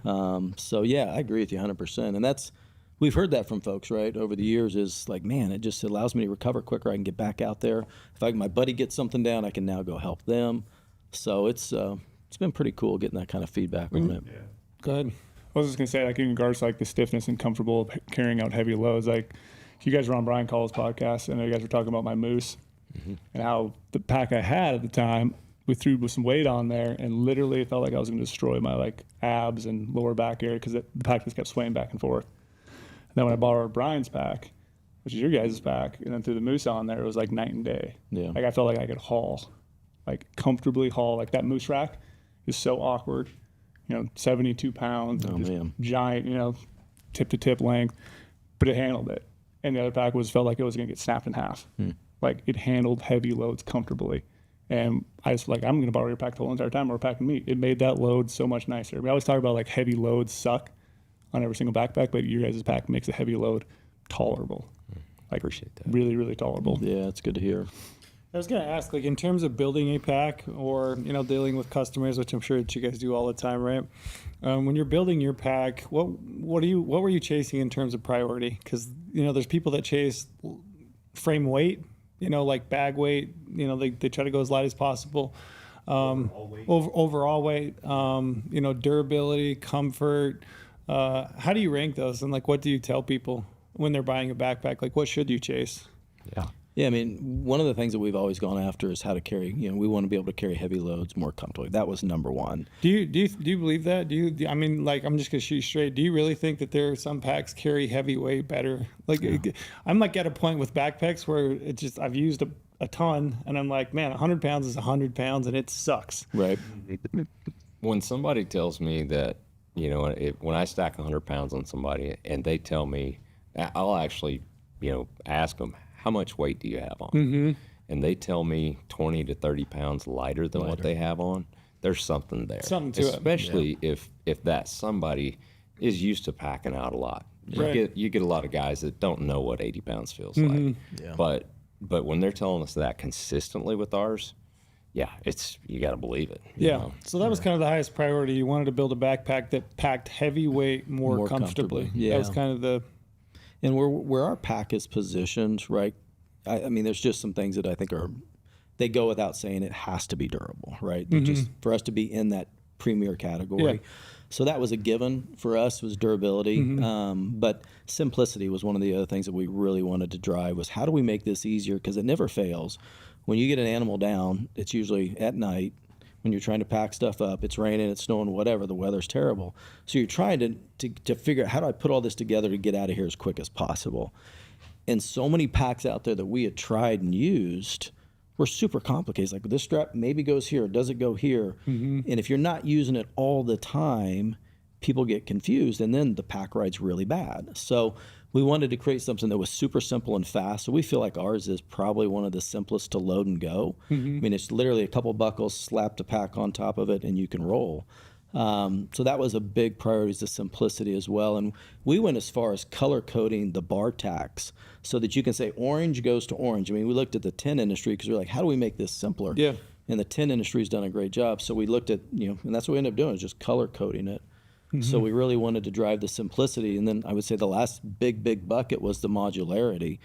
So yeah, I agree with you 100%. And that's, we've heard that from folks, right? Over the years is like, man, it just allows me to recover quicker. I can get back out there. If my buddy gets something down, I can now go help them. So it's been pretty cool getting that kind of feedback on it. Go ahead. I was just gonna say, like in regards to like the stiffness and comfortable carrying out heavy loads, like you guys were on Brian Call's podcast, and you guys were talking about my moose and how the pack I had at the time, we threw some weight on there, and literally it felt like I was gonna destroy my like abs and lower back area because the pack just kept swaying back and forth. And then when I borrowed Brian's pack, which is your guys' pack, and then threw the moose on there, it was like night and day. Yeah. Like I felt like I could comfortably haul. Like that moose rack is so awkward. 72 pounds, Oh, just man. giant, tip to tip length, but it handled it. And the other pack felt like it was going to get snapped in half. Like it handled heavy loads comfortably. And I was like, I'm going to borrow your pack the whole entire time we're packing meat. It made that load so much nicer. We always talk about like heavy loads suck on every single backpack, but your guys' pack makes a heavy load tolerable. Like Appreciate that. really, really tolerable. Yeah, it's good to hear. I was going to ask, like, in terms of building a pack or, dealing with customers, which I'm sure that you guys do all the time, right? When you're building your pack, what were you chasing in terms of priority? Because, there's people that chase frame weight, like bag weight, they try to go as light as possible. Overall weight, durability, comfort. How do you rank those? And like, what do you tell people when they're buying a backpack? Like, what should you chase? Yeah, I mean, one of the things that we've always gone after is how to carry. We want to be able to carry heavy loads more comfortably. That was number one. Do you believe that? I mean, like, I'm just gonna shoot straight. Do you really think that there are some packs carry heavy weight better? Like, I'm like at a point with backpacks where it just I've used a ton, and I'm like, man, 100 pounds is 100 pounds, and it sucks. Right. When somebody tells me that, when I stack 100 pounds on somebody and they tell me, I'll actually, ask them, how much weight do you have on? Mm-hmm. And they tell me 20 to 30 pounds lighter than what they have on. There's something there. Something to it. Especially if that somebody is used to packing out a lot. Right. You get a lot of guys that don't know what 80 pounds feels like. Yeah. But when they're telling us that consistently with ours, you got to believe it. Yeah. So that was kind of the highest priority. You wanted to build a backpack that packed heavy weight more comfortably. Yeah. That was kind of the. And where our pack is positioned, right? I mean, there's just some things that I think they go without saying. It has to be durable, right? Just for us to be in that premier category. Yeah. So that was a given for us, was durability. But simplicity was one of the other things that we really wanted to drive, was how do we make this easier? Because it never fails. When you get an animal down, it's usually at night when you're trying to pack stuff up. It's raining, it's snowing, whatever. The weather's terrible. So you're trying to figure out, how do I put all this together to get out of here as quick as possible? And so many packs out there that we had tried and used were super complicated. It's like, this strap maybe goes here, does it go here? And if you're not using it all the time, people get confused, and then the pack ride's really bad. So we wanted to create something that was super simple and fast. So we feel like ours is probably one of the simplest to load and go. I mean, it's literally a couple buckles, slap the pack on top of it, and you can roll. So that was a big priority, is the simplicity as well. And we went as far as color coding the bar tacks so that you can say orange goes to orange. I mean, we looked at the tin industry because we're like, how do we make this simpler? Yeah. And the tin industry's done a great job. So we looked at, and that's what we ended up doing, is just color coding it. So we really wanted to drive the simplicity. And then I would say the last big bucket was the modularity,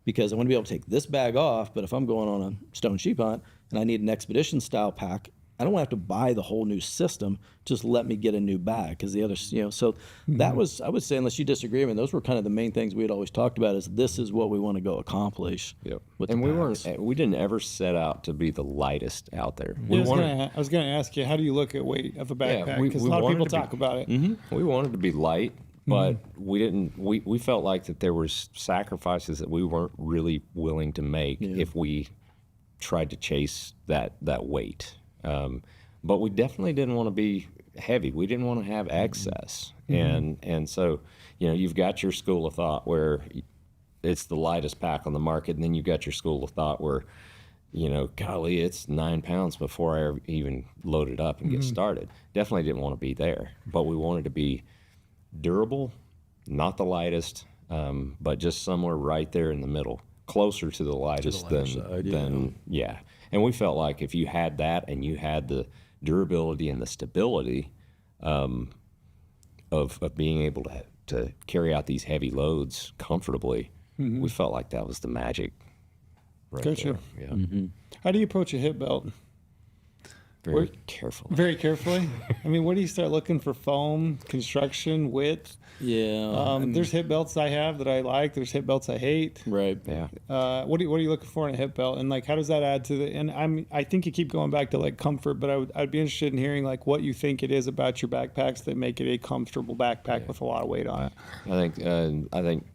because I want to be able to take this bag off, but if I'm going on a stone sheep hunt and I need an expedition style pack, I don't want to have to buy the whole new system. Just let me get a new bag, because the others, so that was, I would say, unless you disagree, I mean, those were kind of the main things we had always talked about, is this is what we want to go accomplish. Yep. With And the we didn't ever set out to be the lightest out there. I was going to ask you, how do you look at weight of a backpack? Because a lot of people talk about it. We wanted to be light, but we didn't. We felt like that there was sacrifices that we weren't really willing to make if we tried to chase that weight. But we definitely didn't want to be heavy. We didn't want to have excess. And so, you've got your school of thought where it's the lightest pack on the market, and then you've got your school of thought where, golly, it's 9 pounds before I even load it up and get started. Definitely didn't want to be there, but we wanted to be durable, not the lightest, but just somewhere right there in the middle, closer to the lightest than. And we felt like if you had that and you had the durability and the stability of being able to carry out these heavy loads comfortably, we felt like that was the magic. Right Gotcha. there. Yeah. How do you approach a hip belt? Very careful. Very carefully. I mean, where do you start looking for foam, construction, width? Yeah. There's hip belts I have that I like. There's hip belts I hate. Right. Yeah. What are you looking for in a hip belt? And like, how does that add to the? And I think you keep going back to like comfort, but I'd be interested in hearing like what you think it is about your backpacks that make it a comfortable backpack with a lot of weight on it. I think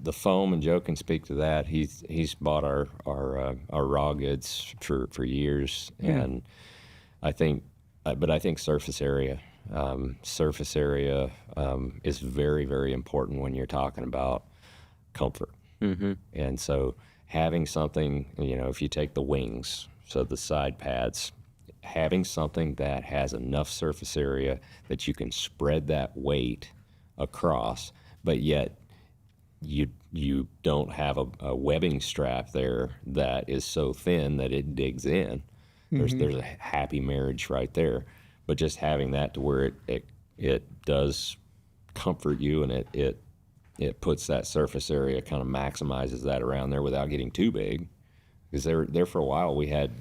the foam, and Joe can speak to that. He's bought our raw goods for years, and I think surface area. Surface area is very, very important when you're talking about comfort. And so having something, if you take the wings, so the side pads, having something that has enough surface area that you can spread that weight across, but yet you don't have a webbing strap there that is so thin that it digs in. There's a happy marriage right there. But just having that to where it does comfort you, and it puts that surface area, kind of maximizes that around there without getting too big. Because there for a while we had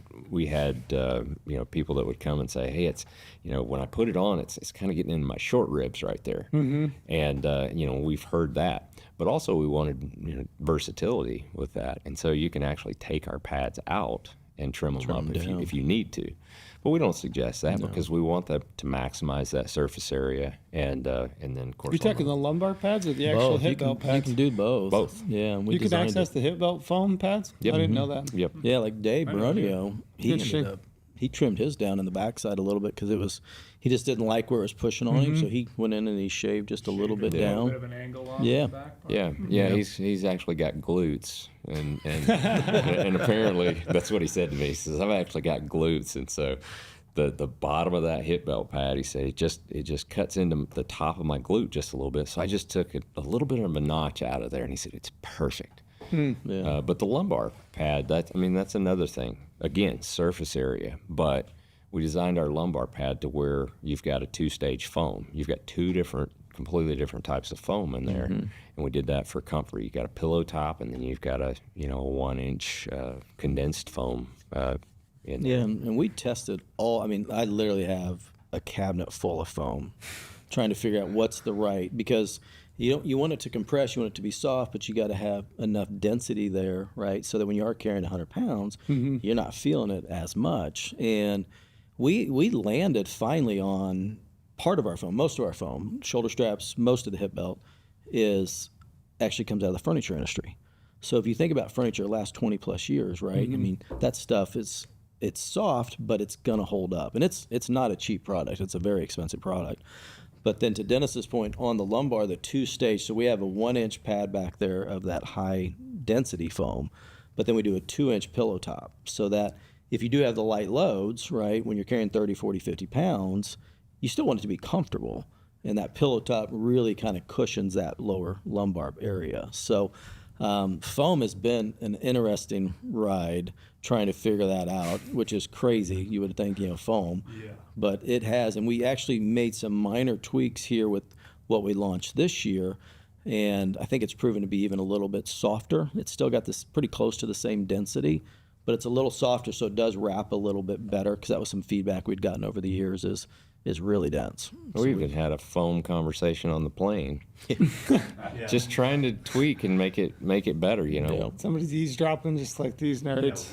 people that would come and say, hey, it's when I put it on, it's kind of getting into my short ribs right there. And we've heard that, but also we wanted versatility with that, and so you can actually take our pads out and trim them up if you need to. But we don't suggest that because we want that to maximize that surface area, and then of course You're talking the lumbar pads or the actual hip belt You pads? can do both. Both. Yeah, and we You can designed access it. the hip belt foam pads? Yep. I didn't know that. Yep. Yeah, like Dave Baronio, he Interesting. ended up, he trimmed his down in the backside a little bit because he just didn't like where it was pushing on him, so he went in and he shaved just a little bit A little down. bit of an angle on Yeah. the back part. Yeah. He's actually got glutes, and and apparently that's what he said to me. He says, I've actually got glutes, and so the bottom of that hip belt pad, he said, it just cuts into the top of my glute just a little bit. So I just took a little bit of a notch out of there, and he said it's perfect. Yeah. But the lumbar pad, that's another thing. Again, surface area, but we designed our lumbar pad to where you've got a 2-stage foam. You've got completely different types of foam in there, and we did that for comfort. You got a pillow top, and then you've got a 1-inch condensed foam in there. Yeah, and we tested all. I mean, I literally have a cabinet full of foam, trying to figure out what's the right, because you want it to compress, you want it to be soft, but you got to have enough density there, right? So that when you are carrying 100 pounds, you're not feeling it as much. And we landed finally on part of our foam, most of our foam, shoulder straps, most of the hip belt actually comes out of the furniture industry. So if you think about furniture, the last 20 plus years, right? I mean, that stuff it's soft, but it's gonna hold up, and it's not a cheap product. It's a very expensive product. But then to Dennis's point on the lumbar, the 2-stage, so we have a 1-inch pad back there of that high density foam, but then we do a 2-inch pillow top, so that if you do have the light loads, right, when you're carrying 30, 40, 50 pounds, you still want it to be comfortable. And that pillow top really kind of cushions that lower lumbar area. So foam has been an interesting ride trying to figure that out, which is crazy. You would think, foam. Yeah. But it has, and we actually made some minor tweaks here with what we launched this year, and I think it's proven to be even a little bit softer. It's still got this pretty close to the same density, but it's a little softer, so it does wrap a little bit better, because that was some feedback we'd gotten over the years is really dense. We even had a foam conversation on the plane, just trying to tweak and make it better. Somebody's eavesdropping just like these nerds.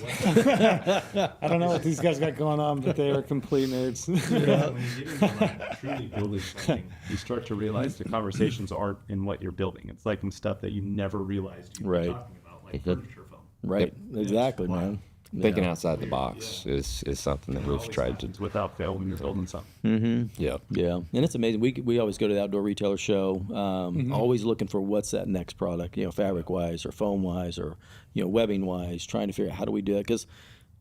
I don't know what these guys got going on, but they are complete nerds. When you get into like truly building something, you start to realize the conversations aren't in what you're building. It's like in stuff that you never realized you were Right. talking about, like furniture foam. Right, exactly, man. Thinking outside the box is something that we've tried to. It's without fail when you're building something. Yeah. Yeah, and it's amazing. We always go to the outdoor retailer show, always looking for what's that next product, fabric wise or foam wise or webbing wise, trying to figure out how do we do it, because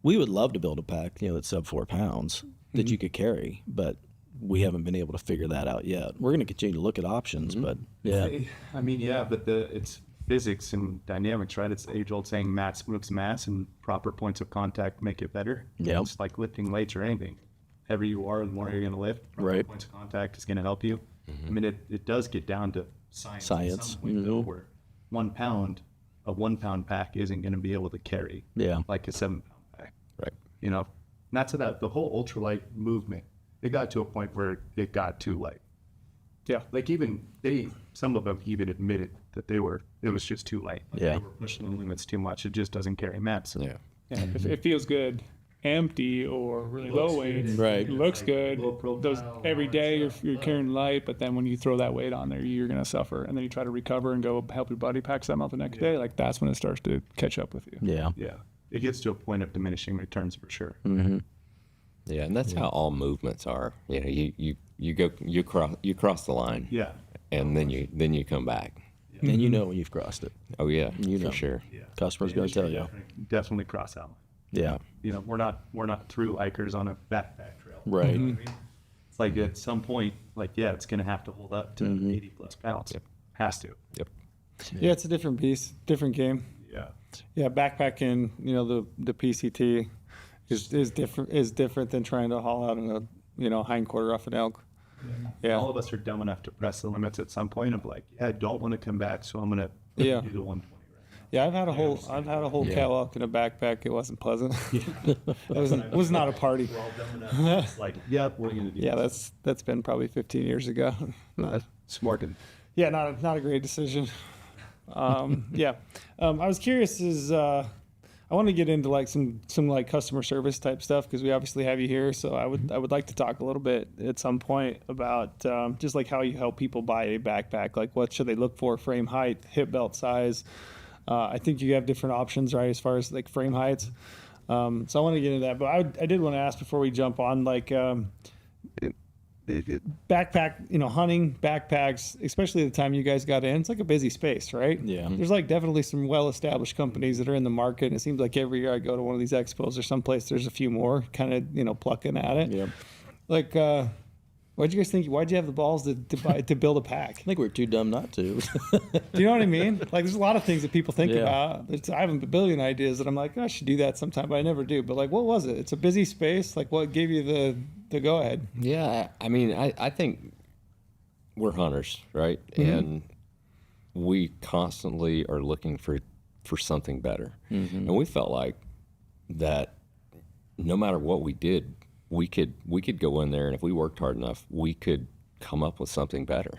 we would love to build a pack that's sub 4 pounds that you could carry, but we haven't been able to figure that out yet. We're going to continue to look at options, but yeah, I mean, yeah, but it's physics and dynamics, right? It's the age-old saying mass moves mass, and proper points of contact make it better. Yep. It's like lifting weights or anything. Heavier you are, the more you're going to lift. Proper Right. points of contact is going to help you. I mean, it does get down to science. At some point, though, where 1 pound, a 1 pound pack isn't going to be able to carry like a 7 pound pack. Right. Not to that, the whole ultralight movement, it got to a point where it got too light. Yeah. Like some of them even admitted that it was just too light. Like Yeah. They were pushing the limits too much. It just doesn't carry mass. Yeah. Yeah, if it feels good empty or really low weight, Right. it looks good. low profile, Those every day you're carrying light, but then when you throw that weight on there, you're gonna suffer. And then you try to recover and go help your buddy pack something up the next day. Like that's when it starts to catch up with you. yeah, Yeah. It gets to a point of diminishing returns for sure. Yeah, and that's how all movements are. You cross the line. Yeah. And then you come back. and when you've crossed it. Oh yeah, You know. for sure. Yeah. Customer's going to tell you. Definitely cross out. Yeah, We're not through hikers on a backpack trail. right. It's like at some point, it's going to have to hold up to 80 plus pounds. Yep. Has to. Yep. Yeah, it's a different beast, different game. Yeah. Yeah, backpacking, the PCT is different than trying to haul out a hind quarter off an elk. Yeah. All of us are dumb enough to press the limits at some point of like, I don't want to come back, so I'm gonna Yeah. do the 120. Yeah, I've had a whole cow elk in a backpack. It wasn't pleasant. It was not a party. We're all dumb enough. It's like, yep, we're gonna do Yeah, this. that's been probably 15 years ago. Smart. Yeah, not a great decision. Yeah, I was curious. I want to get into like some like customer service type stuff because we obviously have you here. So I would like to talk a little bit at some point about just like how you help people buy a backpack. Like what should they look for? Frame height, hip belt size. I think you have different options, right, as far as like frame heights. So I want to get into that, but I did want to ask before we jump on, like backpack, hunting backpacks, especially the time you guys got in, it's like a busy space, right? Yeah. There's like definitely some well-established companies that are in the market. And it seems like every year I go to one of these expos or someplace, there's a few more kind of, plucking at it. Yeah. Like, what'd you guys think? Why'd you have the balls to build a pack? I think we're too dumb not to. Do you know what I mean? Like, there's a lot of things that people think Yeah. about. I have a billion ideas that I'm like, I should do that sometime, but I never do. But like, what was it? It's a busy space. Like, what gave you the go ahead? Yeah, I mean, I think we're hunters, right? And we constantly are looking for something better. And we felt like that no matter what we did, we could go in there, and if we worked hard enough, we could come up with something better.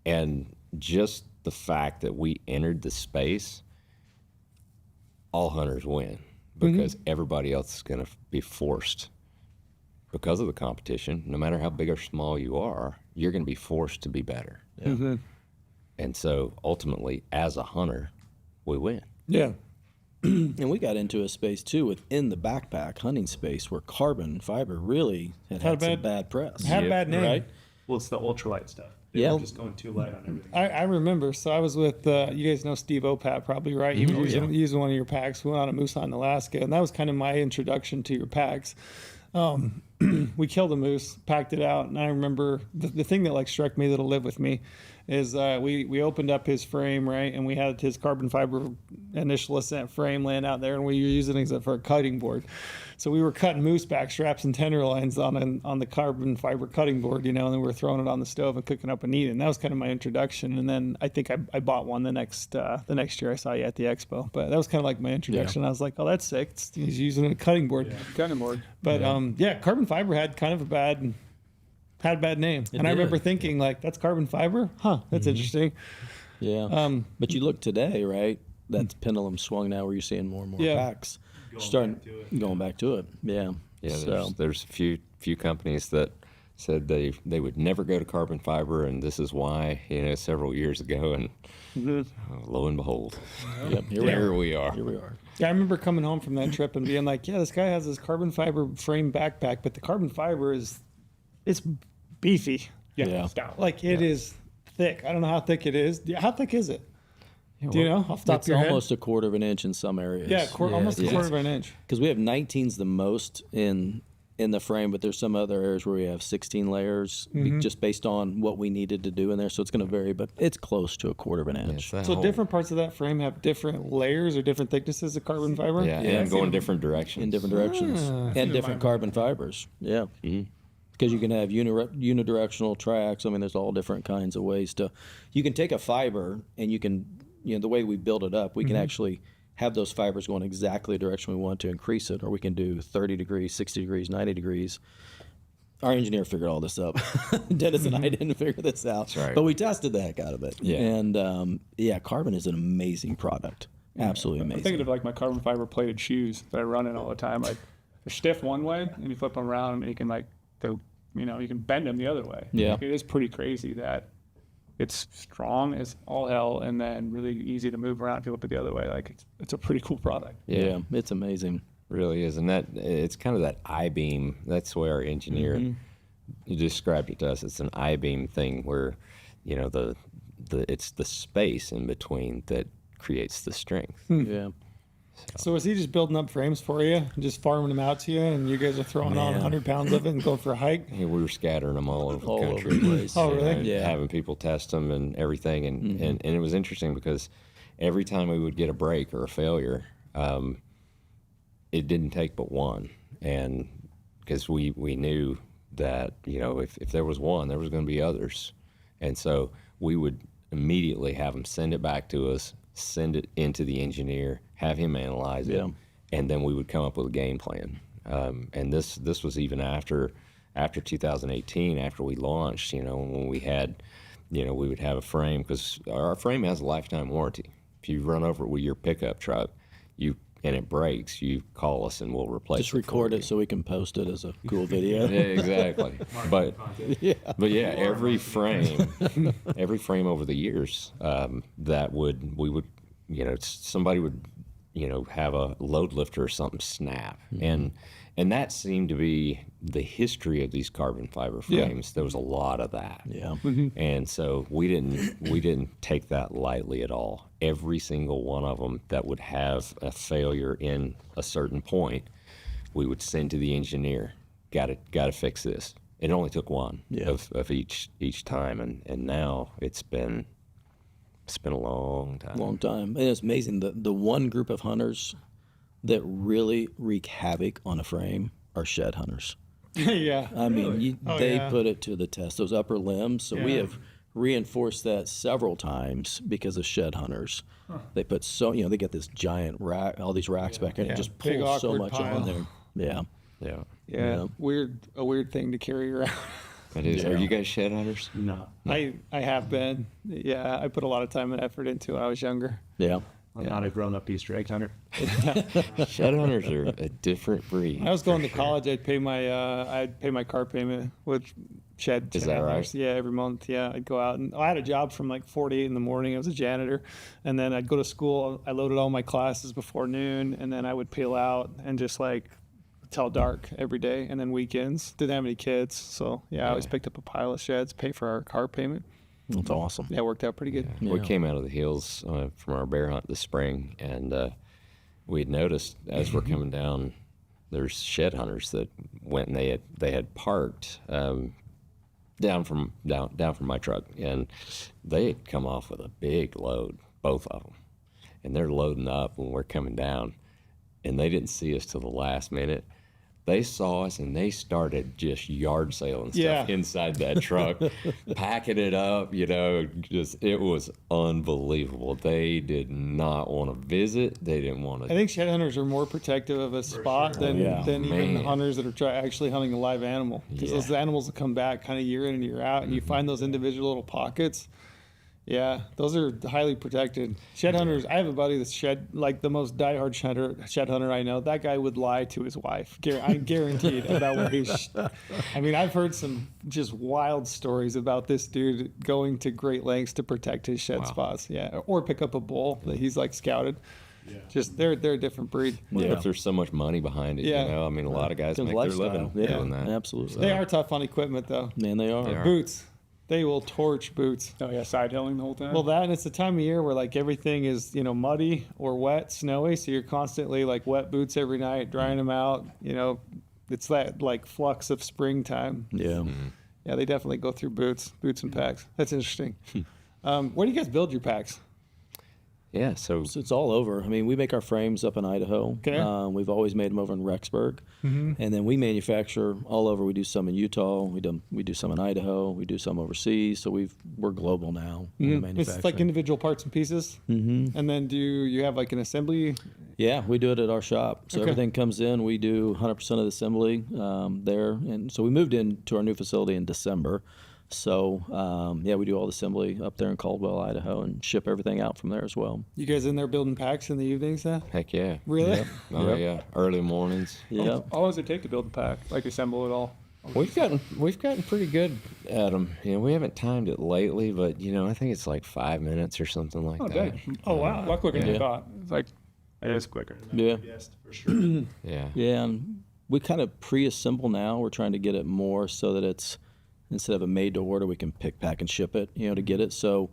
And just the fact that we entered the space, all hunters win because everybody else is going to be forced because of the competition. No matter how big or small you are, you're going to be forced to be better. And so ultimately, as a hunter, we win. Yeah. And we got into a space too within the backpack hunting space where carbon fiber really had some bad press. Had a bad name. Right? Well, it's the ultralight stuff. Yeah. We're just going too light on everything. I remember. So I was with, you guys know Steve Opat probably, right? He was using one of your packs. We went on a moose hunt in Alaska, and that was kind of my introduction to your packs. We killed a moose, packed it out, and I remember the thing that like struck me that'll live with me is we opened up his frame, right, and we had his carbon fiber Initial Ascent frame laying out there, and we were using it for a cutting board. So we were cutting moose back straps and tenderloins on the carbon fiber cutting board, and then we were throwing it on the stove and cooking up and eating. That was kind of my introduction, and then I think I bought one the next year I saw you at the expo. But that was kind of like my introduction. I was like, oh, that's sick. He's using a cutting board. Cutting board. But carbon fiber had kind of a bad name. And I remember thinking like, that's carbon fiber? Huh, that's interesting. Yeah. But you look today, right? That's pendulum swung now where you're seeing more and more packs going back to it. Yeah. Yeah, So there's a few companies that said they would never go to carbon fiber, and this is why, several years ago, and lo and behold, here we are. here we are. Yeah, I remember coming home from that trip and being like, yeah, this guy has this carbon fiber frame backpack, but the carbon fiber it's beefy. Yeah. Like it is thick. I don't know how thick it is. How thick is it? Do you know? Off the top It's of your head? almost a quarter of an inch in some areas. Yeah, almost a quarter of an inch. Because we have 19s the most in the frame, but there's some other areas where we have 16 layers just based on what we needed to do in there. So it's going to vary, but it's close to a quarter of an inch. So different parts of that frame have different layers or different thicknesses of carbon fiber? Yeah, and going different directions. In different directions. And different carbon fibers. Yeah. Because you can have unidirectional tracks. I mean, there's all different kinds of ways to. You can take a fiber and you can, the way we build it up, we can actually have those fibers going exactly the direction we want to increase it, or we can do 30 degrees, 60 degrees, 90 degrees. Our engineer figured all this up. Dennis and I didn't figure this out. That's right. But we tested the heck out of it. Yeah. And carbon is an amazing product. Absolutely I'm amazing. thinking of like my carbon fiber plated shoes that I run in all the time. Like they're stiff one way, and you flip them around, and you can you can bend them the other way. Yeah. Like, it is pretty crazy that it's strong as all hell, and then really easy to move around if you flip it the other way. Like it's a pretty cool product. Yeah, it's amazing. Really is, and that it's kind of that I-beam. That's the way our engineer he described it to us. It's an I-beam thing where, it's the space in between that creates the strength. Yeah. So is he just building up frames for you, and just farming them out to you, and you guys are throwing on 100 pounds of it and going for a hike? Yeah, we were scattering them all over the All over country. the place. Oh, really? Yeah. Having people test them and everything. And it was interesting because every time we would get a break or a failure, it didn't take but one. And because we knew that, if there was one, there was going to be others. And so we would immediately have them send it back to us, send it into the engineer, have him analyze it, and then we would come up with a game plan. And this was even after 2018, after we launched, when we had, we would have a frame, because our frame has a lifetime warranty. If you run over it with your pickup truck, and it breaks, you call us and we'll replace it. Just record it so we can post it as a cool video. Yeah, exactly. but yeah, every frame over the years, somebody would, have a load lifter or something snap. And that seemed to be the history of these carbon fiber frames. There was a lot of that. Yeah. And so we didn't take that lightly at all. Every single one of them that would have a failure in a certain point, we would send to the engineer. Got to fix this. It only took one of each time, and now it's been a long time. Long time. And it's amazing the one group of hunters that really wreak havoc on a frame are shed hunters. Yeah. I mean, they yeah. put it to the test, those upper limbs. So we have reinforced that several times because of shed hunters. They put they get this giant rack, all these racks back in, it just Big, pulls so awkward much pile. on there. Yeah. Yeah, Yeah. A weird thing to carry around. it is. Are you guys shed hunters? No. I have been. Yeah, I put a lot of time and effort into it when I was younger. Yeah. I'm not a grown-up Easter egg hunter. Shed hunters are a different breed. When I was going to college, I'd pay my car payment with shed. Is that right? hunters. Yeah, every month. Yeah, I'd go out, and I had a job from like 4 to 8 in the morning. I was a janitor, and then I'd go to school. I loaded all my classes before noon, and then I would peel out and just like till dark every day, and then weekends. Didn't have any kids, so I always picked up a pile of sheds, pay for our car payment. That's awesome. Yeah, it worked out pretty good. We came out of the hills from our bear hunt this spring, and we had noticed as we're coming down, there's shed hunters that went and they had parked down from my truck, and they had come off with a big load, both of them, and they're loading up when we're coming down, and they didn't see us till the last minute. They saw us and they started just yard sailing stuff inside that truck, packing it up, it was unbelievable. They did not want to visit. They didn't want to. I think shed hunters are more protective of a spot than even the hunters that are actually hunting a live animal. Because those animals will come back kind of year in and year out, and you find those individual little pockets. Yeah, those are highly protected. Shed hunters, I have a buddy that's like the most diehard shed hunter I know. That guy would lie to his wife. I'm guaranteed about where he's. I mean, I've heard some just wild stories about this dude going to great lengths to protect his shed spots. Yeah, or pick up a bull that he's like scouted. Yeah. Just they're a different breed. What if there's so much money behind it? I mean, a lot of guys make their living doing that. Absolutely. They are tough on equipment, though. Man, they are. Boots. They will torch boots. Oh yeah, side hilling the whole time. Well, that, and it's the time of year where like everything is, muddy or wet, snowy. So you're constantly like wet boots every night, drying them out. It's that like flux of springtime. Yeah. Yeah, they definitely go through boots and packs. That's interesting. Where do you guys build your packs? Yeah, so It's all over. I mean, we make our frames up in Idaho. Okay. We've always made them over in Rexburg, and then we manufacture all over. We do some in Utah. We do some in Idaho. We do some overseas. So we're global now. in manufacturing. It's like individual parts and pieces. Mm-hmm. And then do you have like an assembly? Yeah, we do it at our shop. So Okay. everything comes in. We do 100% of the assembly there, and so we moved into our new facility in December. So, we do all the assembly up there in Caldwell, Idaho, and ship everything out from there as well. You guys in there building packs in the evenings then? heck yeah. Really? Oh yeah, early mornings. Yeah. How long does it take to build a pack? Like assemble it all? We've gotten pretty good at them. We haven't timed it lately, but I think it's like 5 minutes or something like Oh, that. dang. Oh, wow. A lot quicker than I thought. It's like, It is quicker. Yeah. Yes, for sure. Yeah. Yeah, and we kind of pre-assemble now. We're trying to get it more so that it's, instead of a made to order, we can pick, pack, and ship it, to get it. So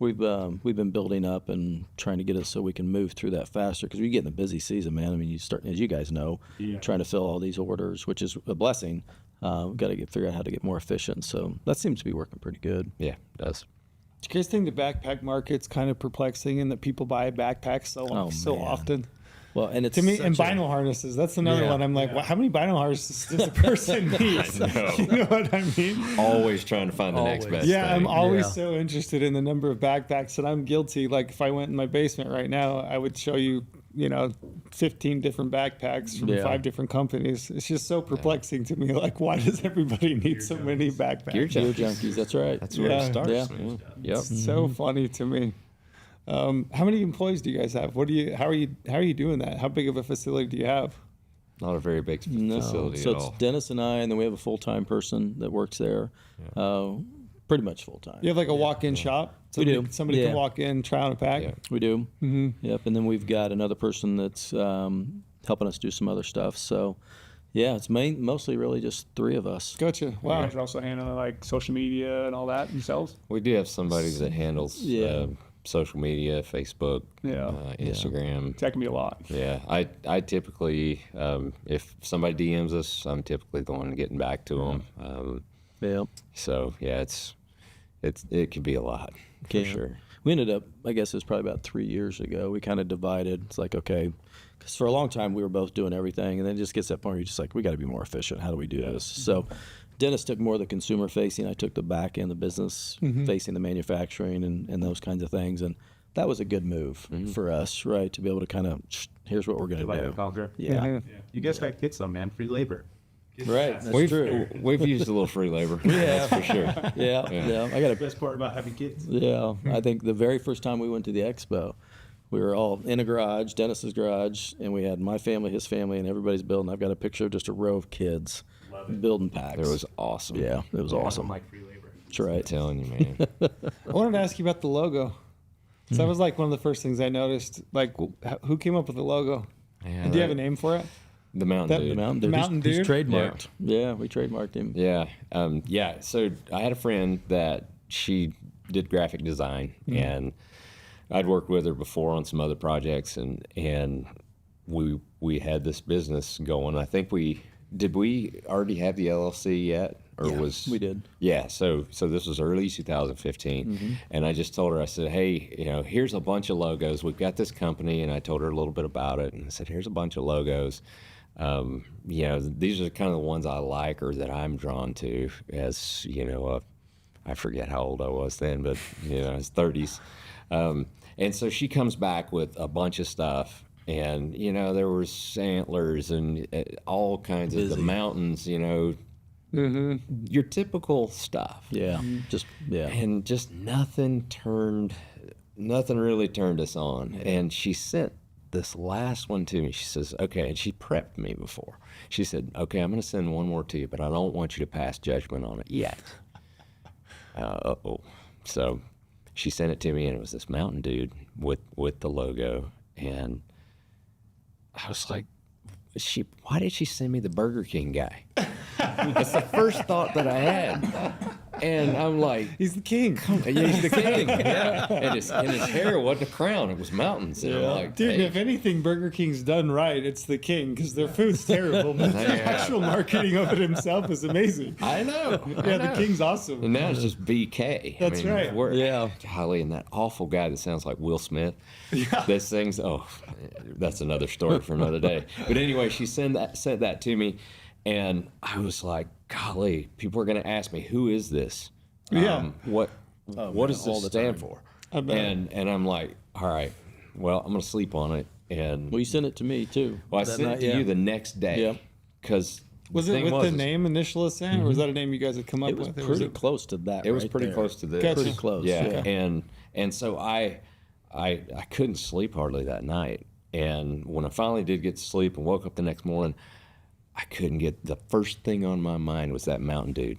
We've been building up and trying to get it so we can move through that faster because we get in the busy season, man. I mean, you start, as you guys know, trying to fill all these orders, which is a blessing. We've got to figure out how to get more efficient. So that seems to be working pretty good. Yeah, it does. Do you guys think the backpack market's kind of perplexing in that people buy backpacks so man. often? Well, and it's To me, such and a- vinyl harnesses. That's another Yeah. one. I'm like, well, how many vinyl harnesses does a person need? know. You know what I mean? Always trying to find the next Always. best Yeah, I'm thing. always Yeah. so interested in the number of backpacks, and I'm guilty. Like, if I went in my basement right now, I would show you, 15 different backpacks from Yeah. 5 different companies. It's just so perplexing to me. Like, why does everybody need so many backpacks? Gear Gear junkies. junkies. That's right. That's where Yeah. it starts. Yeah. Man. Yep. It's so funny to me. How many employees do you guys have? How are you doing that? How big of a facility do you have? Not a very big No, facility so at it's all. Dennis and I, and then we have a full-time person that works there, pretty much full-time. You have like a walk-in shop. We do. Somebody Yeah. can walk in, try on a pack. Yeah. We do. Mm-hmm. Yep. And then we've got another person that's helping us do some other stuff. So, yeah, it's mostly really just 3 of us. Gotcha. You Wow. guys are also handling like social media and all that yourselves. We do have somebody that handles Yeah. social media, Facebook, Yeah. Instagram. That can be a lot. Yeah, I typically, if somebody DMs us, I'm typically the one getting back to them. Yeah. So yeah, it can be a lot for Yeah. sure. We ended up, I guess it was probably about 3 years ago, we kind of divided. It's like, okay, because for a long time we were both doing everything, and then it just gets to that point where you're just like, we got to be more efficient. How do we do this? So Dennis took more of the consumer facing. I took the back end, the business facing, the manufacturing and those kinds of things. And that was a good move for us, right? To be able to kind of, here's what we're going Divide to and do. conquer. Yeah. You guys got kids though, man. Free labor. Right. That's We've true. we've used a little free labor. That's for sure. Yeah. Yeah. I got a Best part about having kids. Yeah, I think the very first time we went to the expo, we were all in a garage, Dennis's garage, and we had my family, his family, and everybody's building. I've got a picture of just a row of kids building packs. It was awesome. yeah, it was awesome. Like free labor. That's right. I'm telling you, man. I wanted to ask you about the logo. So that was like one of the first things I noticed. Like, who came up with the logo? Yeah, Do you have a name for it? The Mountain That- Dude. The Mountain Dude. Mountain he's Dude? trademarked. Yeah, we trademarked him. Yeah. Yeah. So I had a friend that she did graphic design, and I'd worked with her before on some other projects, and we had this business going. I think we already have the LLC yet, or Yeah, was we did. Yeah. So this was early 2015, and I just told her, I said, hey, here's a bunch of logos. We've got this company, and I told her a little bit about it, and I said, here's a bunch of logos. These are kind of the ones I like or that I'm drawn to as, I forget how old I was then, but, I was 30s. And so she comes back with a bunch of stuff, and, there was antlers and all kinds of the mountains, your typical stuff. Yeah, just yeah. And just nothing really turned us on. And she sent this last one to me. She says, okay, and she prepped me before. She said, okay, I'm going to send one more to you, but I don't want you to pass judgment on it yet. So she sent it to me, and it was this Mountain Dude with the logo. And I was like, why did she send me the Burger King guy? That's the first thought that I had. And I'm like, He's the king. yeah, he's the king. Yeah. And his hair wasn't a crown, it was mountains. And I'm like, Dude, hey. if anything Burger King's done right, it's the king because their food's terrible, but the Yeah. actual marketing of it himself is amazing. I know. Yeah, the king's awesome. And now it's just BK. That's right. Yeah. Golly, and that awful guy that sounds like Will Smith. Yeah. This thing's, that's another story for another day. But anyway, she sent that to me, and I was like, golly, people are going to ask me, who is this? Yeah. What does all this the stand time. for? I bet. And I'm like, all right, well, I'm going to sleep on it. And Well, you sent it to me too. I that sent night, it to yeah. you the next day. Yeah. Because Was it with the name Initial Ascent, or was that a name you guys had come up It was with? Or pretty close to that. It was right pretty there. close to this. Gotcha. Pretty close. Yeah, Yeah. and so I couldn't sleep hardly that night. And when I finally did get to sleep and woke up the next morning, I couldn't get, the first thing on my mind was that Mountain Dude.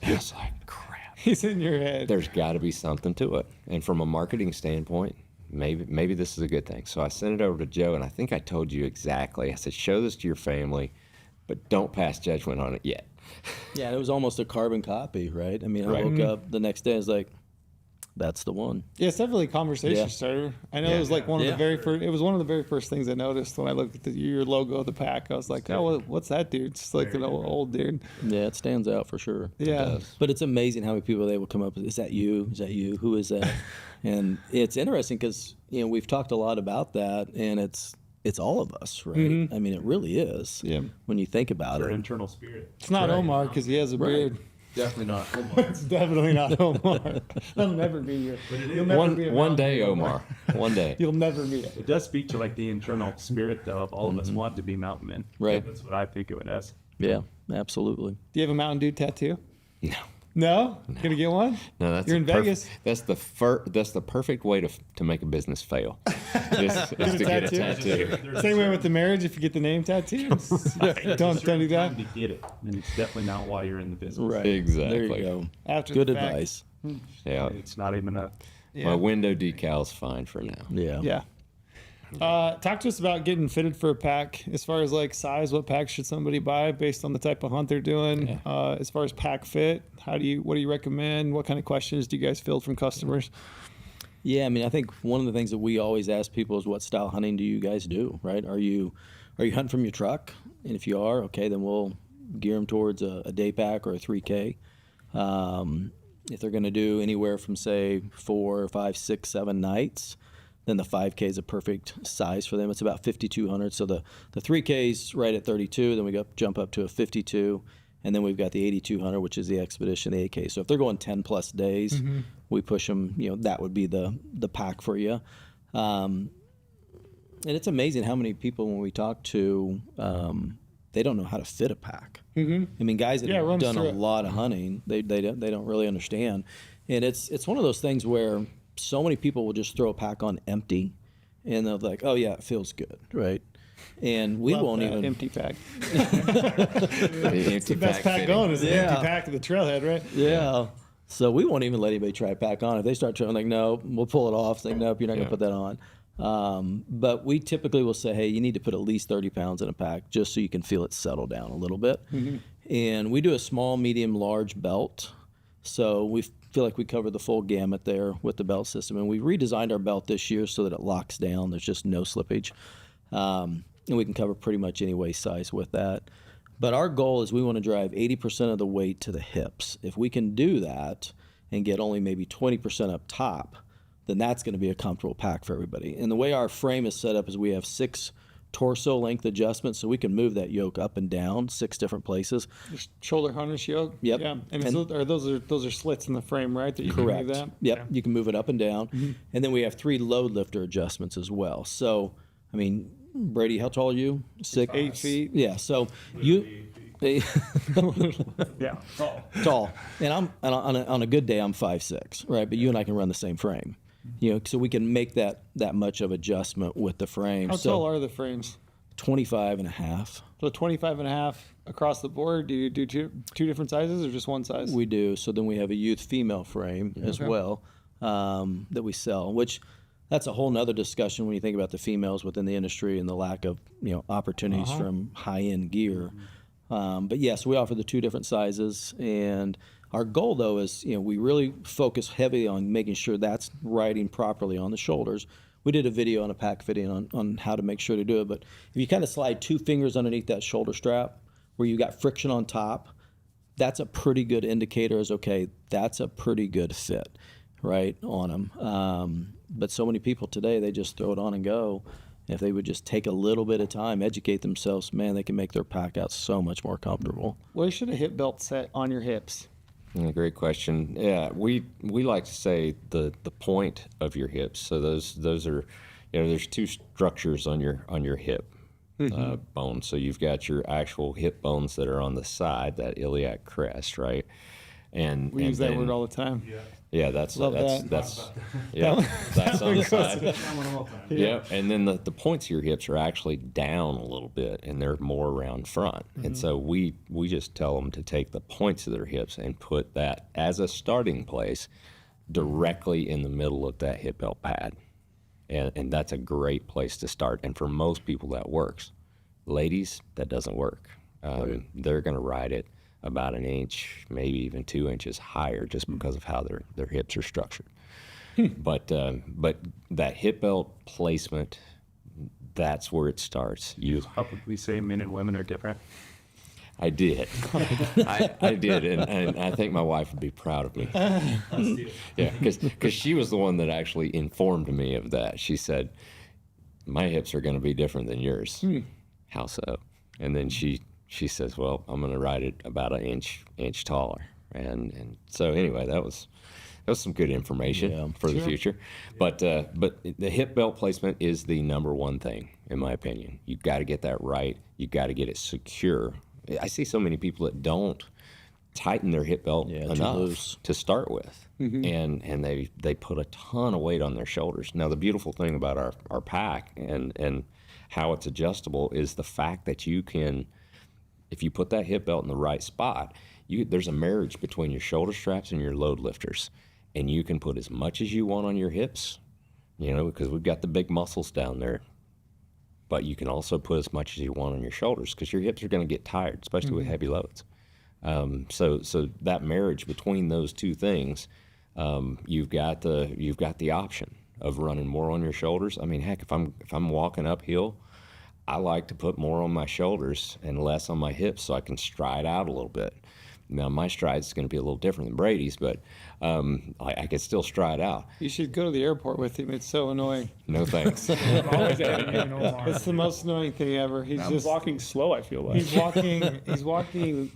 I was like, crap. He's in your head. There's got to be something to it. And from a marketing standpoint, maybe this is a good thing. So I sent it over to Joe, and I think I told you exactly. I said, show this to your family, but don't pass judgment on it yet. Yeah, it was almost a carbon copy, right? I mean, I Right. woke up the next day, I was like, that's the one. Yeah, it's definitely a conversation Yeah. starter. I know it was like one of Yeah. the very first. It was one of the very first things I noticed when I looked at your logo of the pack. I was like, oh, what's that dude? It's like an old dude. Yeah, it stands out for sure. Yeah. But it's amazing how many people they will come up with, is that you? Is that you? Who is that? And it's interesting because, we've talked a lot about that, and it's all of us, right? I mean, it really is. Yeah. When you think about Our it. internal spirit. It's not Omar because he has a beard. Definitely not. It's definitely not Omar. That'll never be you. You'll never be a One mountain day, dude, Omar. One day. You'll never meet it. It does speak to like the internal spirit though of all of us want to be mountain men. Right. That's what I think of it as. Yeah, absolutely. Do you have a Mountain Dew tattoo? No. No? Gonna get one? No, that's You're in Vegas. That's the perfect way to make a business fail. is to get a tattoo. Same way with the marriage. If you get the name tattooed, don't do that. Time to get it, and it's definitely not while you're in the business. Right. Exactly. There you go. After Good the fact. advice. Yeah. It's not even a. My window decal's fine for now. Yeah. Yeah. Talk to us about getting fitted for a pack. As far as like size, what pack should somebody buy based on the type of hunt they're doing? As far as pack fit, what do you recommend? What kind of questions do you guys field from customers? Yeah, I mean, I think one of the things that we always ask people is, what style hunting do you guys do, right? Are you hunting from your truck? And if you are, okay, then we'll gear them towards a day pack or a 3K. If they're going to do anywhere from, say, 4, 5, 6, 7 nights, then the 5K is a perfect size for them. It's about 5,200. So the 3K is right at 32. Then we jump up to a 52. And then we've got the 8,200, which is the Expedition, the AK. So if they're going 10 plus days, we push them, that would be the pack for you. And it's amazing how many people, when we talk to, they don't know how to fit a pack. I mean, guys that have done a lot of hunting, they don't really understand. And it's one of those things where so many people will just throw a pack on empty, and they'll be like, oh yeah, it feels good, right? And we won't even empty pack. The The best pack going is the Yeah. empty pack of the trailhead, right? Yeah. So we won't even let anybody try pack on. If they start trying, like, no, we'll pull it off. Say, nope, you're not going to put that on. But we typically will say, hey, you need to put at least 30 pounds in a pack just so you can feel it settle down a little bit. And we do a small, medium, large belt. So we feel like we cover the full gamut there with the belt system. And we redesigned our belt this year so that it locks down. There's just no slippage. And we can cover pretty much any waist size with that. But our goal is we want to drive 80% of the weight to the hips. If we can do that and get only maybe 20% up top, then that's going to be a comfortable pack for everybody. And the way our frame is set up is we have 6 torso length adjustments, so we can move that yoke up and down 6 different places. Shoulder harness yoke. Yep. Yeah. And those are slits in the frame, right? That you Correct. Can move that? Yep. You can move it up and down. And then we have 3 load lifter adjustments as well. So, I mean, Brady, how tall are you? 6, 8 feet. Yeah. So you. Yeah. Tall, and I'm on a good day I'm 5'6", right? But you and I can run the same frame, so we can make that much of adjustment with the frame. How So tall are the frames? 25 and a half. So 25 and a half across the board. Do you do two different sizes or just one size? We do. So then we have a youth female frame as well that we sell, which that's a whole nother discussion when you think about the females within the industry and the lack of opportunities from high end gear. But yes, we offer the 2 different sizes, and our goal though is we really focus heavily on making sure that's riding properly on the shoulders. We did a video on a pack fitting on how to make sure to do it, but if you kind of slide 2 fingers underneath that shoulder strap where you got friction on top, that's a pretty good indicator that's a pretty good fit right on them. But so many people today, they just throw it on and go. If they would just take a little bit of time, educate themselves, man, they can make their pack out so much more comfortable. Where should a hip belt set on your hips? Great question. Yeah, we like to say the point of your hips. So those are, there's 2 structures on your hip bone. So you've got your actual hip bones that are on the side, that iliac crest, right? And We use that word all the time. Yeah, that's Love that. that's on the side. Yeah, and then the points of your hips are actually down a little bit, and they're more around front. And so we just tell them to take the points of their hips and put that as a starting place directly in the middle of that hip belt pad, and that's a great place to start. And for most people, that works. Ladies, that doesn't work. They're going to ride it about 1 inch, maybe even 2 inches higher, just because of how their hips are structured. but that hip belt placement, that's where it starts. You Publicly say men and women are different. I did. I did, and I think my wife would be proud of me. Yeah, because she was the one that actually informed me of that. She said, my hips are going to be different than yours. How so? And then she says, well, I'm going to ride it about an inch taller. And so anyway, that was some good information for the future. But the hip belt placement is the number one thing, in my opinion. You've got to get that right. You've got to get it secure. I see so many people that don't tighten their hip belt enough to start with, and they put a ton of weight on their shoulders. Now, the beautiful thing about our pack and how it's adjustable is the fact that you can, if you put that hip belt in the right spot, there's a marriage between your shoulder straps and your load lifters, and you can put as much as you want on your hips, because we've got the big muscles down there. But you can also put as much as you want on your shoulders because your hips are going to get tired, especially with heavy loads. So that marriage between those two things, you've got the option of running more on your shoulders. I mean, heck, if I'm walking uphill, I like to put more on my shoulders and less on my hips so I can stride out a little bit. Now, my stride is going to be a little different than Brady's, but I can still stride out. You should go to the airport with him. It's so annoying. No thanks. It's the most annoying thing ever. He's I'm just walking slow, I feel like. He's walking.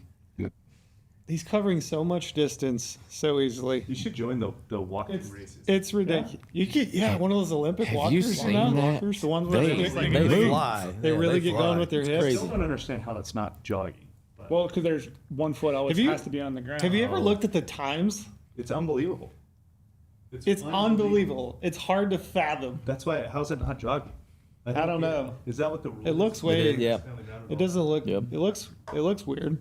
He's covering so much distance so easily. You should join the walking races. It's ridiculous. You get one of those Olympic Have walkers. you seen that? Walkers, the ones where They fly. They Yeah, really they get fly. going with their I hips. still don't understand how that's not jogging. But Well, because there's one foot always Have you- has to be on the ground. Have you ever looked at the times? it's unbelievable. It's unbelievable. It's hard to fathom. That's why. How's it not jogging? I don't know. Is that what the rule It looks is? way. Yeah. It doesn't look. Yep. It looks weird.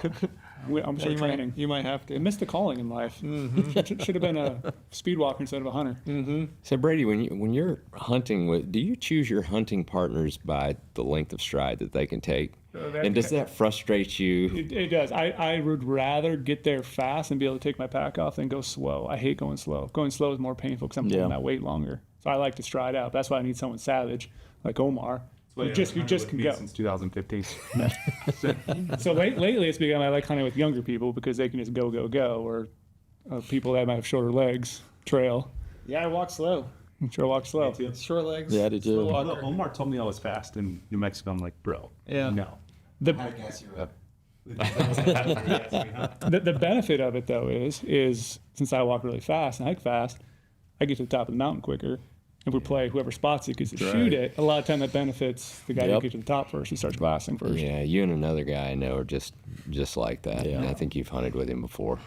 I'm still you training. You might have I to. missed a calling in life. Should have been a speed walker instead of a hunter. So Brady, when you're hunting, do you choose your hunting partners by the length of stride that they can take? And does that frustrate you? It does. I would rather get there fast and be able to take my pack off than go slow. I hate going slow. Going slow is more painful because I'm pulling that weight longer. So I like to stride out. That's why I need someone savage like Omar. You just can go. Since 2015. So lately it's become I like hunting with younger people because they can just go, or people that might have shorter legs, trail. Yeah, I walk slow. Sure walk slow. Short legs. Yeah, I did slow too. walker. Omar told me I was fast in New Mexico. I'm like, bro. Yeah. No. The, guess you're up. the benefit of it though is since I walk really fast and hike fast, I get to the top of the mountain quicker. If we play, whoever spots it gets to shoot it. A lot of time that benefits the guy who Yep. gets to the top first. He starts glassing first. Yeah, you and another guy I know are just like that. Yeah. And I think you've hunted with him before.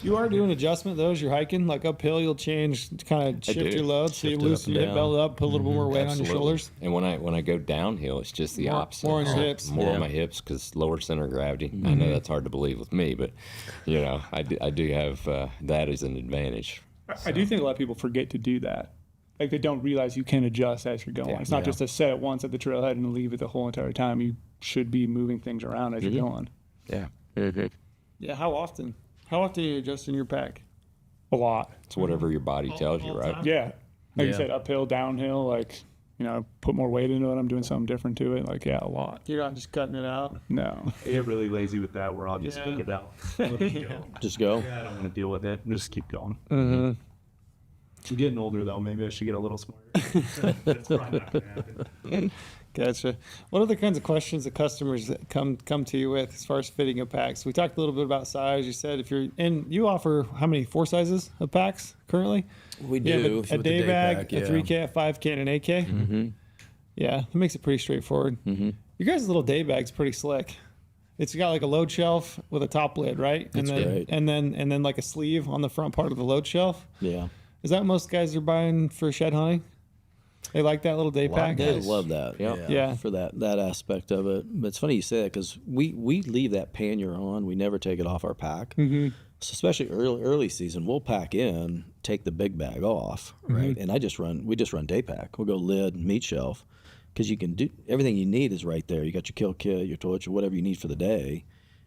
You are doing adjustment though as you're hiking, like uphill. You'll change, kind of shift do. your load, so you Shift it loosen up your and hip down. belt up, put a little bit more weight on your Absolutely. shoulders. And when I go downhill, it's just the More- opposite. more on your So hips. More Yeah. on my hips because lower center of gravity. I know that's hard to believe with me, but I do have that as an advantage. I do think a lot of people forget to do that. Like they don't realize you can adjust as you're going. Yeah. It's not Yeah. just to set it once at the trailhead and leave it the whole entire time. You should be moving things around as you're going. Yeah, Yeah, how often? How often are you adjusting your pack? A lot. it's whatever your body tells you, right? Yeah. Like you Yeah. said, uphill, downhill, like, put more weight into it. I'm doing something different to it. Like, yeah, a lot. You're not just cutting it out. No. I get really lazy with that where I'll just Yeah. pick it out. Let it go. Just go. I don't want to deal with it. Just keep going. Mm-hmm. I'm getting older though. Maybe I should get a little smarter. That's probably not going to happen. Gotcha. What other kinds of questions that customers that come to you with as far as fitting of packs? We talked a little bit about size. You said you offer how many 4 sizes of packs currently? We You have do. a with the day bag, pack, a yeah. 3K, a 5K, and an 8K. Mm-hmm. Yeah, that makes it pretty straightforward. Mm-hmm. Your guys' little day bag's pretty slick. It's got like a load shelf with a top lid, right? It's great. And then like a sleeve on the front part of the load shelf. Yeah. Is that what most guys are buying for shed hunting? They like that little day pack. They love that. Yep. Yeah. For that aspect of it. But it's funny you say that because we leave that pannier on. We never take it off our pack. Mm-hmm. So especially early season, we'll pack in, take the big bag off, right? And we just run day pack. We'll go lid, meat shelf, because you can do everything you need is right there. You got your kill kit, your torch, or whatever you need for the day.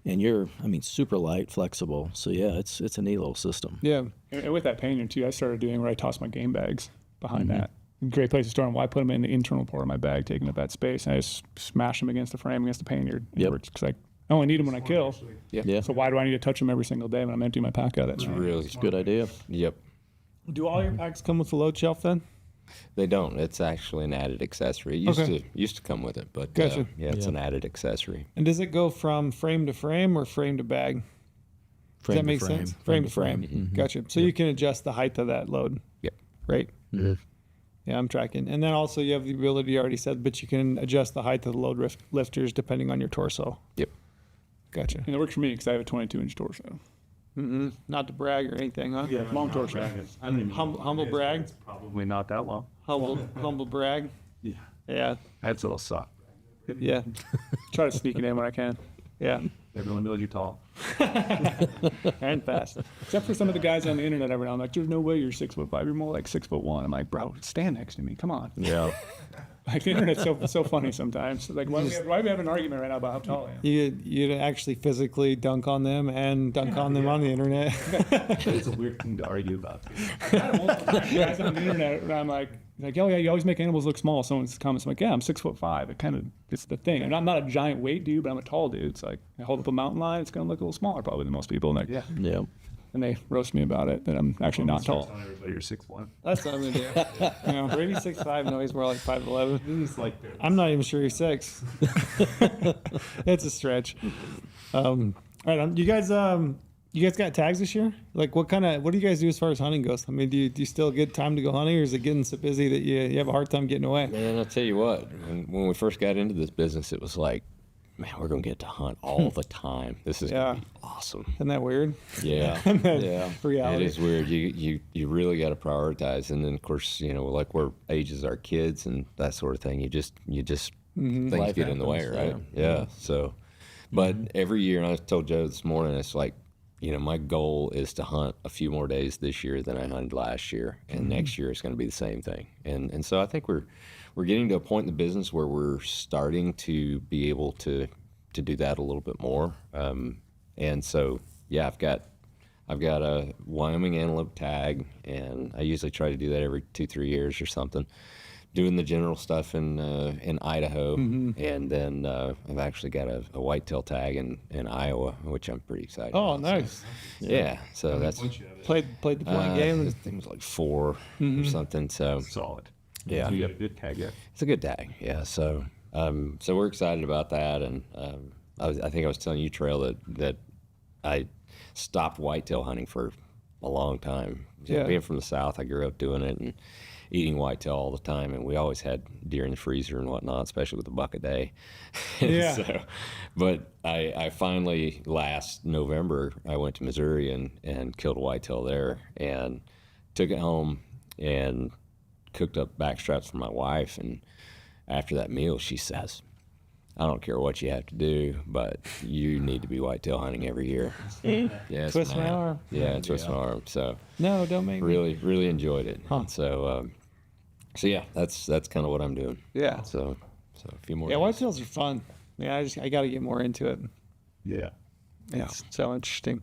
And you're, super light, flexible. So yeah, it's a neat little system. Yeah. And with that pannier too, I started doing where I toss my game bags behind that. Great place to store them. Why put them in the internal part of my bag, taking up that space? And I just smash them against the frame, against the pannier. Yep. Because I only need them when I kill. Yeah. So why do I need to touch them every single day when I'm emptying my pack out? That's Really, It's a good idea. yep. Do all your packs come with a load shelf then? They don't. It's actually an added accessory. It used to come with it, but Gotcha. yeah, it's an added accessory. And does it go from frame to frame or frame to bag? Does that make sense? Frame to frame. Gotcha. So you can adjust the height of that load. Yep. Right? Yeah, I'm tracking. And then also you have the ability, you already said, but you can adjust the height of the load lifters depending on your torso. Yep. Gotcha. And it works for me because I have a 22-inch torso. Not to brag or anything, huh? Yeah, Long torso. I don't even Humble brag. It's probably not that long. Humble brag. Yeah. Yeah. That's a little soft. Yeah. Try to sneak it in when I can. Yeah. Everyone knows you're tall. And fast. Except for some of the guys on the internet every now and then, like, there's no way you're 6'5". You're more like 6'1". I'm like, bro, stand next to me. Come on. Yeah. Like, the internet's so funny sometimes. Like, why do we have an argument right now about how tall I am? You'd actually physically dunk on them and dunk on them on the internet. It's a weird thing to argue about. Guys on the internet, and I'm like, oh yeah, you always make animals look small. Someone's comments, I'm like, yeah, I'm 6'5". It kind of, it's the thing. And I'm not a giant weight dude, but I'm a tall dude. It's like, I hold up a mountain lion, it's going to look a little smaller probably than most people. And, Yeah. Yeah. and they roast me about it, that I'm actually not tall. Telling everybody you're 6'1". That's what I'm gonna do. You know, Brady's 6'5", no, he's more like 5'11". It's like I'm not even sure he's 6. It's a stretch. All right, you guys got tags this year? Like, what do you guys do as far as hunting goes? I mean, do you still get time to go hunting, or is it getting so busy that you have a hard time getting away? Man, I'll tell you what, when we first got into this business, it was like, man, we're going to get to hunt all the time. This is going to be awesome. Isn't that weird? Yeah. Yeah. Reality. It is weird. You really got to prioritize. And then, of course, like where ages our kids and that sort of thing, you just things Life get in the way, happens, right? Yeah. So, but every year, and I told Joe this morning, it's like, my goal is to hunt a few more days this year than I hunted last year, and next year it's going to be the same thing. And so I think we're getting to a point in the business where we're starting to be able to do that a little bit more. And so yeah, I've got a Wyoming antelope tag, and I usually try to do that every 2-3 years or something. Doing the general stuff in Idaho, and then I've actually got a whitetail tag in Iowa, which I'm pretty excited Oh, about. nice. Yeah, so that's Played the point game. I think it was like 4 or something. So solid. yeah, You got a good tag, yeah. it's a good tag. Yeah, so we're excited about that, and I think I was telling you, Trail, that I stopped whitetail hunting for a long time. Yeah. Being from the South, I grew up doing it and eating whitetail all the time, and we always had deer in the freezer and whatnot, especially with a buck a day. Yeah. But I finally, last November, I went to Missouri and killed a whitetail there, and took it home and cooked up backstraps for my wife. And after that meal, she says, I don't care what you have to do, but you need to be whitetail hunting every year. Yes, Twist my ma'am. arm. Yeah, twist my arm. So No, don't make me. really enjoyed it. Huh. And so yeah, that's kind of what I'm doing. Yeah. So a few more. Yeah, days. whitetails are fun. Yeah, I got to get more into it. Yeah. It's so interesting.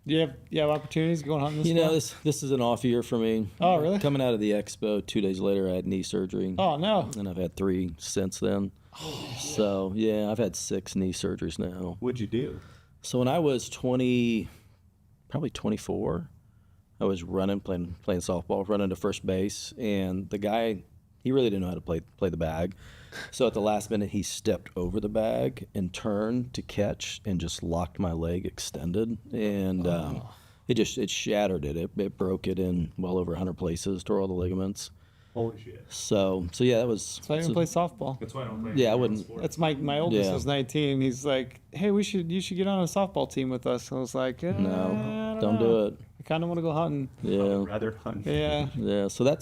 Do you have opportunities going hunting this You know, fall? this is an off year for me. Oh, really? Coming out of the expo, 2 days later, I had knee surgery. Oh, no. And I've had 3 since then. So, yeah, I've had 6 knee surgeries now. What'd you do? So when I was probably 24, I was playing softball, running to first base, and the guy, he really didn't know how to play the bag. So at the last minute, he stepped over the bag and turned to catch and just locked my leg extended, and it shattered it. It broke it in well over 100 places, tore all the ligaments. Holy shit. So yeah, that was. So I didn't play softball. That's why I don't play. Yeah, I wouldn't. That's my oldest Yeah. was 19. He's like, hey, you should get on a softball team with us. I was like, I No, don't don't know. do it. I kind of want to go hunting. I would Yeah. rather hunt. Yeah. Yeah, so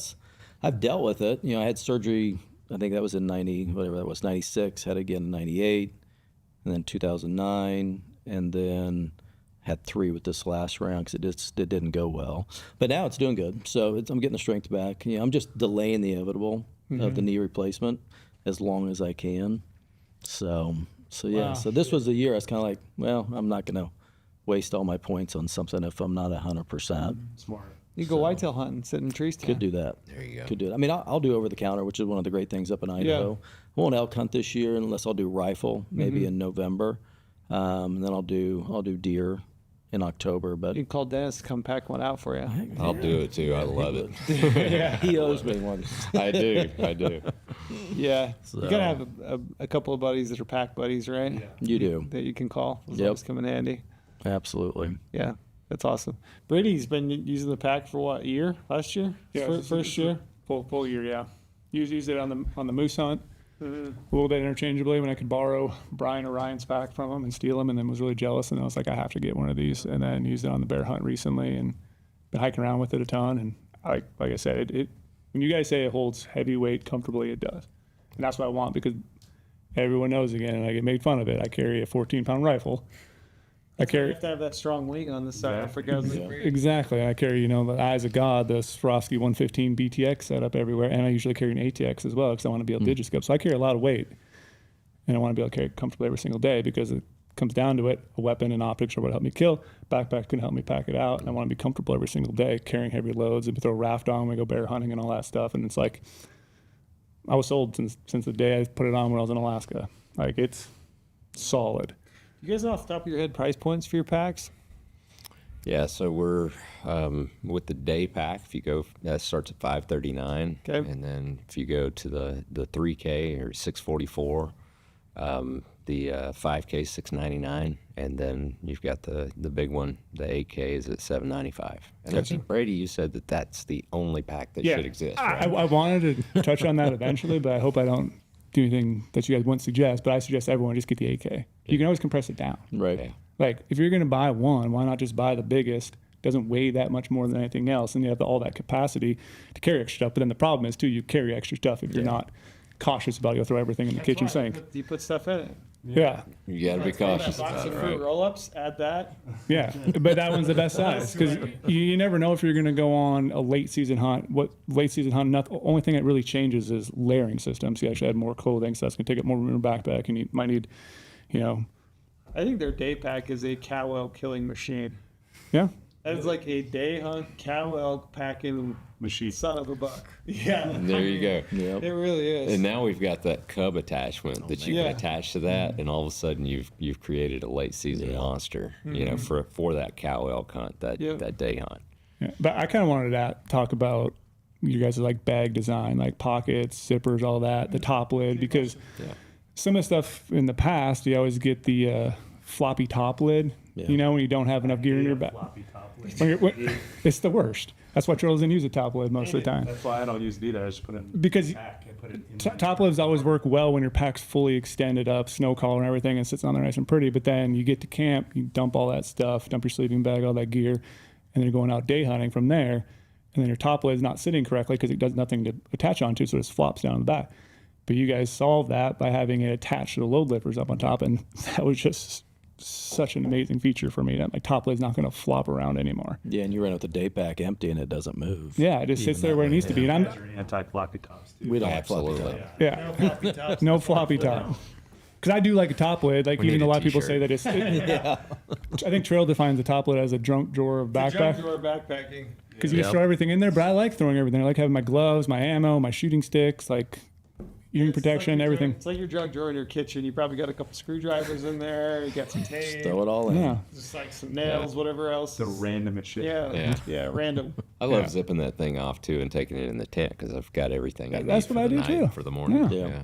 I've dealt with it. I had surgery, I think that was in 96, had it again in 98, and then 2009, and then had 3 with this last round because it didn't go well. But now it's doing good, so I'm getting the strength back. I'm just delaying the inevitable of the knee replacement as long as I can. So yeah, Wow. so this was a year I was kind of like, well, I'm not going to waste all my points on something if I'm not 100%. Smart. You go whitetail hunting, sit in trees. Could do that. There you go. Could do it. I mean, I'll do over the counter, which is one of the great things up in Idaho. I won't elk hunt this year unless I'll do rifle, maybe in November. And then I'll do deer in October. But You can call Dennis to come pack one out for you. I'll do it too. I love it. he owes me one. I do. Yeah. So- You gotta have a couple of buddies that are pack buddies, right? Yeah. You do. That you can call. Those Yep. always come in handy. Absolutely. Yeah. That's awesome. Brady's been using the pack for what, a year? Last year? First year? Full year, yeah. Used it on the moose hunt. A little bit interchangeably when I could borrow Brian or Ryan's pack from them and steal them, and then was really jealous, and I was like, I have to get one of these, and then used it on the bear hunt recently, and been hiking around with it a ton, and like I said, it when you guys say it holds heavy weight comfortably, it does, and that's what I want because everyone knows again, and I get made fun of it. I carry a 14-pound rifle. I You carry have to have that strong wing on the side. I forgot. exactly. I carry the Eyes of God, the Swarovski 115 BTX setup everywhere, and I usually carry an ATX as well because I want to be able to digiscope. So I carry a lot of weight, and I want to be able to carry it comfortably every single day because it comes down to it. A weapon and optics are what help me kill. Backpack can help me pack it out, and I want to be comfortable every single day carrying heavy loads and throw a raft on when we go bear hunting and all that stuff. And it's like I was sold since the day I put it on when I was in Alaska. Like it's solid. You guys know off the top of your head price points for your packs? Yeah, so we're with the day pack. If you go, that starts at $539, Okay. and then if you go to the 3K or $644, the 5K is $699, and then you've got the big one, the 8K is at $795. And I think Brady, you said that's the only pack that should exist. Right? I wanted to touch on that eventually, but I hope I don't do anything that you guys wouldn't suggest. But I suggest everyone just get the 8K. You can always compress it down. Right. Yeah. Like if you're going to buy one, why not just buy the biggest? Doesn't weigh that much more than anything else, and you have all that capacity to carry extra stuff. But then the problem is too, you carry extra stuff if you're not cautious about it. You'll throw everything in the kitchen sink. You put stuff in it. Yeah, You got to be cautious Box about of it, fruit right? roll-ups, add that. yeah. But that one's the best size because you never know if you're going to go on a late season hunt. What late season hunt? The only thing that really changes is layering systems. You actually add more clothing, so that's going to take up more room in your backpack, and you might need, I think their day pack is a cow elk killing machine. yeah. That's like a day hunt cow elk packing Machine. son of a buck. Yeah. There you go. Yep. It really is. And now we've got that cub attachment that you Yeah. can attach to that, and all of a sudden you've created a late season monster, for that cow elk hunt, that day hunt. Yeah, but I kind of wanted to talk about you guys' like bag design, like pockets, zippers, all that, the top lid, because some of the stuff in the past, you always get the floppy top lid, when you don't have enough gear in your bag. It's the worst. That's why trails didn't use a top lid most of the time. That's why I don't use it either. I just put it in Because the pack and put it in top lids always work well when your pack's fully extended up, snow collar and everything, and sits on there nice and pretty. But then you get to camp, you dump all that stuff, dump your sleeping bag, all that gear, and then you're going out day hunting from there. And then your top lid's not sitting correctly because it does nothing to attach onto, so it just flops down the back. But you guys solved that by having it attached to the load lifters up on top, and that was just such an amazing feature for me that my top lid's not going to flop around anymore. Yeah, and you run with the day pack empty and it doesn't move. Yeah, it just sits there where it needs to be. And I'm, anti-floppy tops too. We don't have floppy Absolutely. top. yeah, no floppy top. Because I do like a top lid. Like We even need a a lot of people say t-shirt. that I think Trail defines the top lid as a junk drawer of Junk backpack. drawer backpacking. Because you just throw everything in there. But I like throwing everything. I like having my gloves, my ammo, my shooting sticks, like earring protection, everything. It's like your junk drawer in your kitchen. You probably got a couple screwdrivers in there. You got some tape. Throw it all in. Yeah. Just like some nails, whatever else. The randomest shit. Yeah, random. I love zipping that thing off too and taking it in the tent because I've got everything I need That's for what I the do, night, too. for the morning. Yeah. Yeah.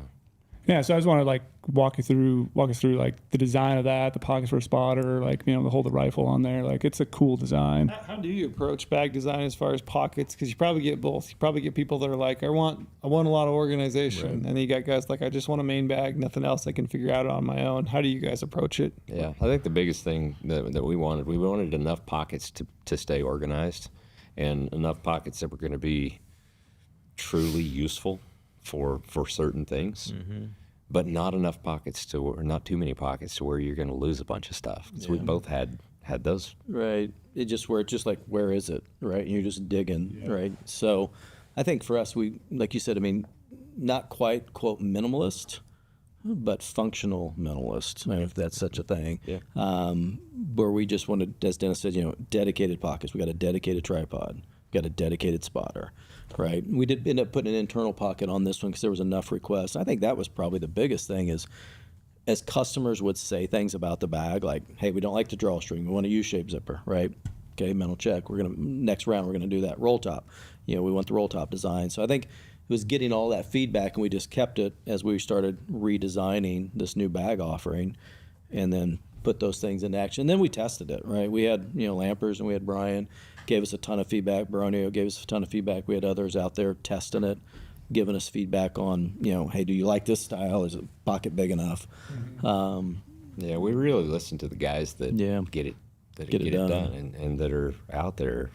Yeah, so I just want to like walk us through like the design of that, the pockets for a spotter, like the hold the rifle on there. Like it's a cool design. How do you approach bag design as far as pockets? Because you probably get both. You probably get people that are like, I want a lot of organization, and then you got guys like, I just want a main bag, nothing else. I can figure out on my own. How do you guys approach it? Yeah, I think the biggest thing that we wanted enough pockets to stay organized, and enough pockets that were going to be truly useful for certain things, but not enough pockets or not too many pockets to where you're going to lose a bunch of stuff. Because we both had those. Right. It's just like, where is it? Right. And you're just digging. Right. So I think for us, we, like you said, I mean, not quite quote minimalist, but functional minimalist, if that's such a thing. Yeah. Where we just wanted, as Dennis said, dedicated pockets. We got a dedicated tripod, got a dedicated spotter, right? We did end up putting an internal pocket on this one because there was enough requests. I think that was probably the biggest thing is, as customers would say things about the bag, like, hey, we don't like the drawstring. We want a U-shaped zipper, right? Okay, mental check. Next round, we're going to do that. Roll top. We want the roll top design. So I think it was getting all that feedback, and we just kept it as we started redesigning this new bag offering, and then put those things into action. And then we tested it, right? We had, Lampers, and we had Brian gave us a ton of feedback. Baronio gave us a ton of feedback. We had others out there testing it, giving us feedback on, hey, do you like this style? Is the pocket big enough? Yeah, we really listen to the guys that get it done and that are out there,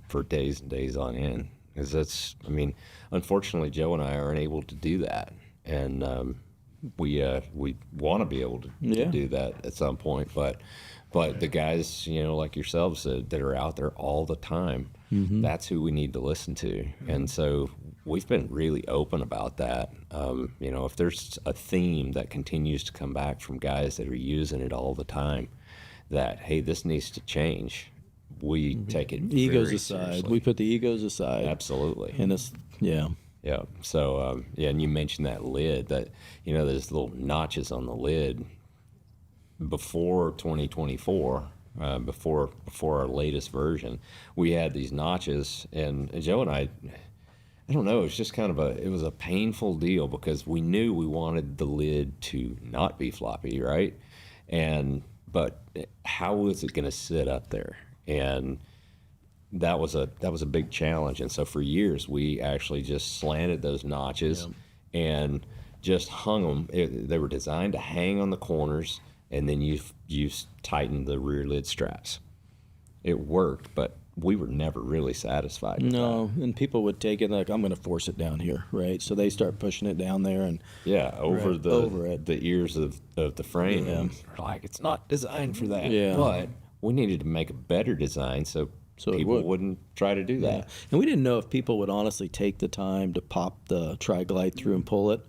for days and days on end. Because unfortunately, Joe and I aren't able to do that, and we want to be able to do that at some point. But the guys, like yourselves that are out there all the time, that's who we need to listen to. And so we've been really open about that. If there's a theme that continues to come back from guys that are using it all the time, that, hey, this needs to change, we take it egos very aside. seriously. We put the egos aside. Absolutely. And it's, Yeah. So, and you mentioned that lid, that, there's little notches on the lid. Before 2024, before our latest version, we had these notches, and Joe and I don't know, it's just it was a painful deal because we knew we wanted the lid to not be floppy, right? But how was it going to sit up there? And that was a big challenge. And so for years, we actually just slanted those notches and just hung them. They were designed to hang on the corners, and then you tighten the rear lid straps. It worked, but we were never really satisfied with that. And people would take it like, I'm going to force it down here, right? So they start pushing it down there, and over it. the ears of the frame. And we're like, it's not designed for that. Yeah. But we needed to make a better design so people wouldn't try to do that. Yeah. And we didn't know if people would honestly take the time to pop the tri-glide through and pull it.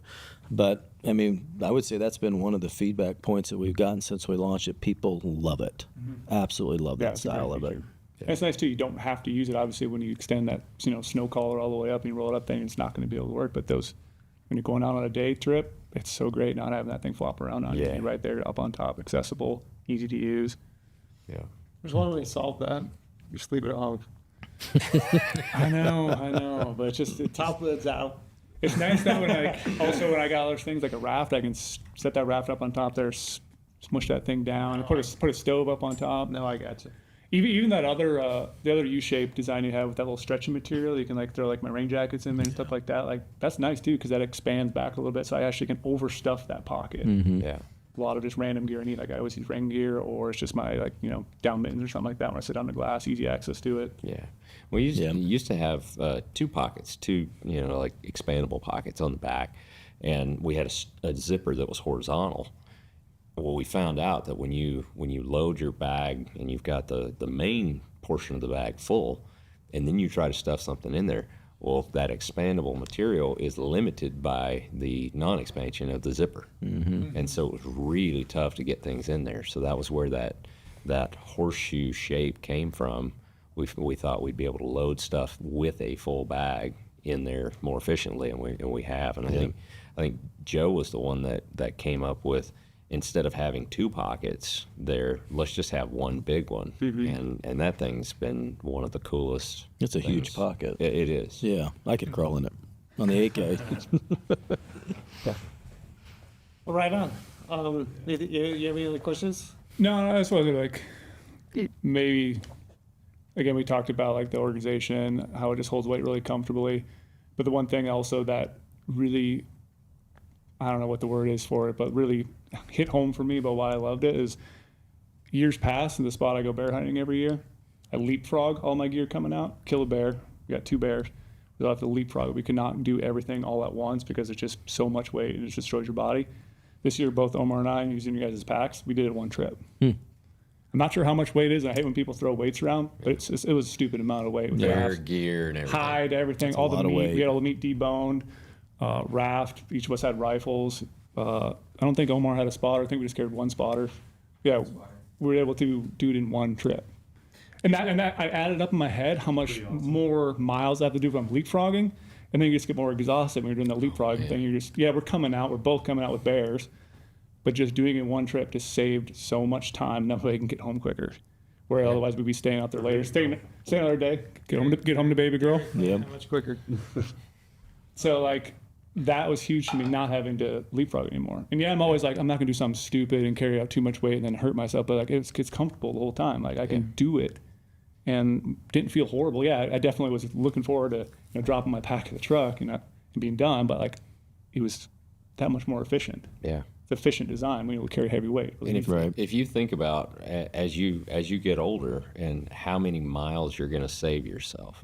But, I would say that's been one of the feedback points that we've gotten since we launched it. People love it. Absolutely love that style of it. And it's nice too. You don't have to use it. Obviously, when you extend that, snow collar all the way up and you roll it up, then it's not going to be able to work. But when you're going out on a day trip, it's so great not having that thing flop around on you. Right there, up on top, accessible, easy to use. Yeah. There's one way to solve that. You just leave it on. I know, but it's just the top lid's out. It's nice that when I got other things like a raft, I can set that raft up on top there, smush that thing down, and put a stove up on top. No, I got you. Even that other the other U-shaped design you have with that little stretching material, you can throw my rain jackets in there and stuff like that. That's nice too, because that expands back a little bit, so I actually can overstuff that pocket. Yeah. A lot of just random gear I need. I always use rain gear, or it's just my down mittens or something like that when I sit on the glass, easy access to it. Yeah. We used to have two pockets, expandable pockets on the back, and we had a zipper that was horizontal. Well, we found out that when you load your bag and you've got the main portion of the bag full, and then you try to stuff something in there, well, that expandable material is limited by the non-expansion of the zipper. And so it was really tough to get things in there. So that was where that horseshoe shape came from. We thought we'd be able to load stuff with a full bag in there more efficiently, and we have. And I think Joe was the one that came up with, instead of having two pockets there, let's just have one big one. And that thing's been one of the coolest. It's a things. huge pocket. It is. Yeah, I could crawl in it on the 8K. Well, right on. You have any other questions? No, I just wanted to maybe, again, we talked about the organization, how it just holds weight really comfortably. But the one thing also that really, I don't know what the word is for it, but really hit home for me about why I loved it is years past, in the spot I go bear hunting every year, I leapfrog all my gear coming out, kill a bear. We got 2 bears. We'll have to leapfrog. We could not do everything all at once because it's just so much weight and it just destroys your body. This year, both Omar and I, using your guys' packs, we did it one trip. I'm not sure how much weight it is. I hate when people throw weights around, but it was a stupid amount of weight. With Their gear and everything. Hide, everything, That's all a the lot of meat. weight. We had all the meat deboned, raft. Each of us had rifles. I don't think Omar had a spotter. I think we just carried one spotter. Yeah, we were able to do it in one trip. And that I added up in my head how much more miles I have to do if I'm leapfrogging. And then you just get more exhausted when you're doing the leapfrogging thing. You're just, we're coming out. We're both coming out with bears. But just doing it in one trip just saved so much time. That way I can get home quicker. Where otherwise we'd be staying out there later. Staying another day. Get home to baby girl. Yeah. Much quicker. So like that was huge to me, not having to leapfrog anymore. And I'm always like, I'm not gonna do something stupid and carry out too much weight and then hurt myself. But like it's comfortable the whole time. Like I can do it, and didn't feel horrible. Yeah, I definitely was looking forward to dropping my pack in the truck and being done. But like it was that much more efficient. Yeah. It's efficient design when you carry heavy weight. And if you think about as you get older and how many miles you're going to save yourself,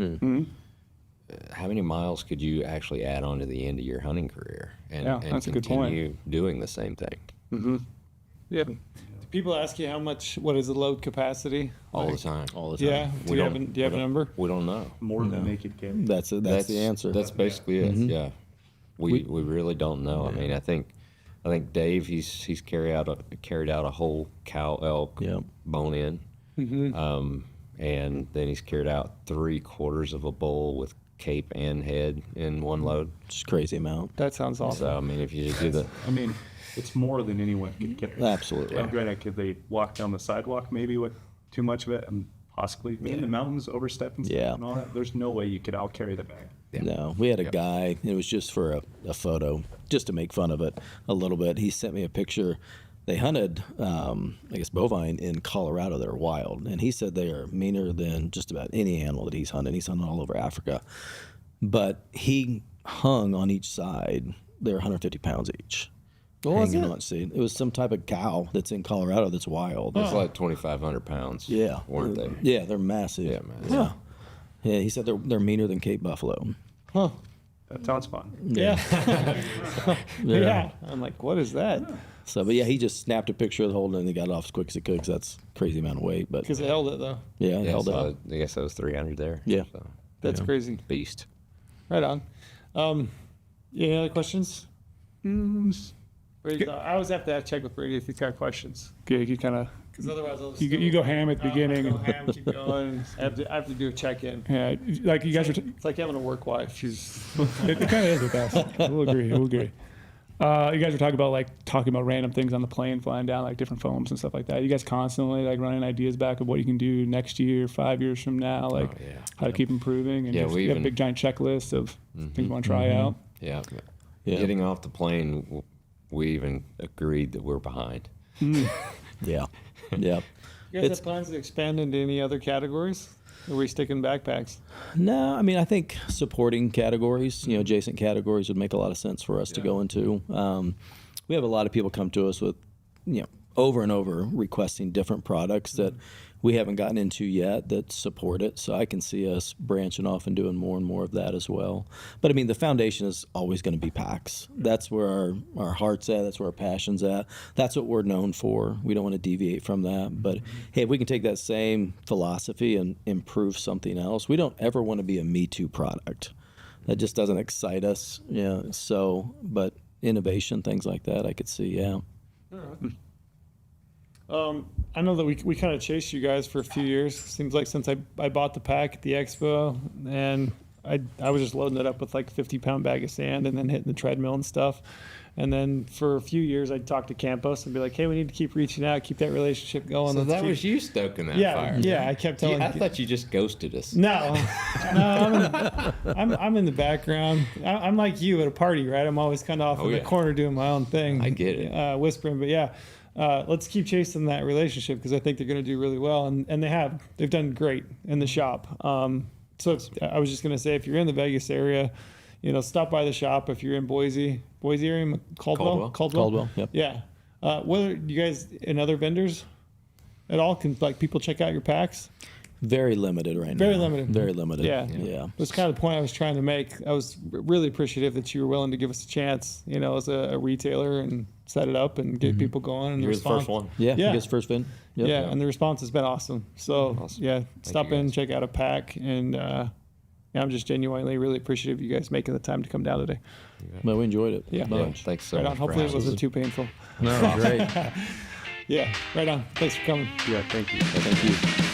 how many miles could you actually add on to the end of your hunting career and that's a good point. continue doing the same thing Yeah. Do people ask you what is the load capacity? all the time? All the time. Yeah. Do you have a number? We don't know. More than they could carry. That's the answer. That's basically it. Yeah, we really don't know. I mean, I think Dave he's carried out a whole cow elk bone in, and then he's carried out 3/4 of a bull with cape and head in one load. Just crazy amount. That sounds awesome. So I mean, if you do the I mean, it's more than anyone could carry. Absolutely. And granted, could they walk down the sidewalk maybe with too much of it and possibly in the mountains overstepping stuff and all that? There's no way you could out carry the bag. No, we had a guy, it was just for a photo, just to make fun of it a little bit. He sent me a picture. They hunted, I guess, bovine in Colorado. They're wild. And he said they are meaner than just about any animal that he's hunted. He's hunted all over Africa. But he hung on each side. They're 150 pounds each. What was hanging it? on. See, it was some type of cow that's in Colorado that's wild. it's like 2,500 pounds. Yeah. weren't they? Yeah, they're massive. Yeah, man. Yeah. Yeah, he said they're meaner than Cape Buffalo. Huh. That sounds fun. Yeah. Yeah. I'm like, what is that? So, but yeah, he just snapped a picture of the whole and he got it off as quick as he could because that's a crazy amount of weight. But Because it held it, though. yeah, it Yeah, held so up. I guess that was 300 there. Yeah. So, That's crazy. beast. Right on. Any other questions? Brady, I always have to check with Brady if he's got questions. Yeah, you kind of Because otherwise I'll just you go ham at the beginning. I'll go ham, keep going. I have to do a check-in. Yeah, like you guys are. It's like having a work wife. She's It kind of is with us. We'll agree. You guys were talking about random things on the plane, flying down, like different foams and stuff like that. You guys constantly like running ideas back of what you can do next year, 5 years from now, like how to keep improving, and Yeah, just, we you have a even- big giant checklist of things you want to try out. Yeah. Yeah. Getting off the plane, we even agreed that we're behind. Yeah. Yeah. You guys It's- have plans to expand into any other categories? Or are we sticking backpacks? No, I mean, I think supporting categories, adjacent categories would make a lot of sense for us to go into. We have a lot of people come to us with, over and over requesting different products that we haven't gotten into yet that support it. So I can see us branching off and doing more and more of that as well. But I mean, the foundation is always going to be packs. That's where our heart's at. That's where our passion's at. That's what we're known for. We don't want to deviate from that. But hey, if we can take that same philosophy and improve something else, we don't ever want to be a Me Too product. That just doesn't excite us. So, but innovation, things like that, I could see, yeah. I know that we kind of chased you guys for a few years. Seems like since I bought the pack at the expo, and I was just loading it up with like 50-pound bag of sand and then hitting the treadmill and stuff. And then for a few years, I'd talk to Campos and be like, hey, we need to keep reaching out, keep that relationship going. So Let's that keep- was you stoking that Yeah, fire. yeah, I kept telling I thought you just ghosted us. No, I'm in the background. I'm like you at a party, right? I'm always kind of off in the yeah. corner doing my own thing. I get it. Whispering, but yeah, let's keep chasing that relationship because I think they're going to do really well, and they've done great in the shop. So I was just going to say, if you're in the Vegas area, stop by the shop. If you're in Boise area, Caldwell, yep. yeah. Whether you guys and other vendors at all can people check out your packs? Very limited right now. Very limited. Very limited. Yeah. That's kind of the point I was trying to make. I was really appreciative that you were willing to give us a chance, as a retailer and set it up and get people going. And You were the first one. Yeah, Yeah. I guess first fin. Yep. Yeah, and the response has been awesome. So, yeah, stop in, check out a pack, and Yeah, I'm just genuinely really appreciative of you guys making the time to come down today. But we enjoyed it. Yeah. Yeah, thanks so Right much. on. for Hopefully it having us. wasn't too painful. No, great. Yeah, right on. Thanks for coming. Yeah, thank you. Thank you.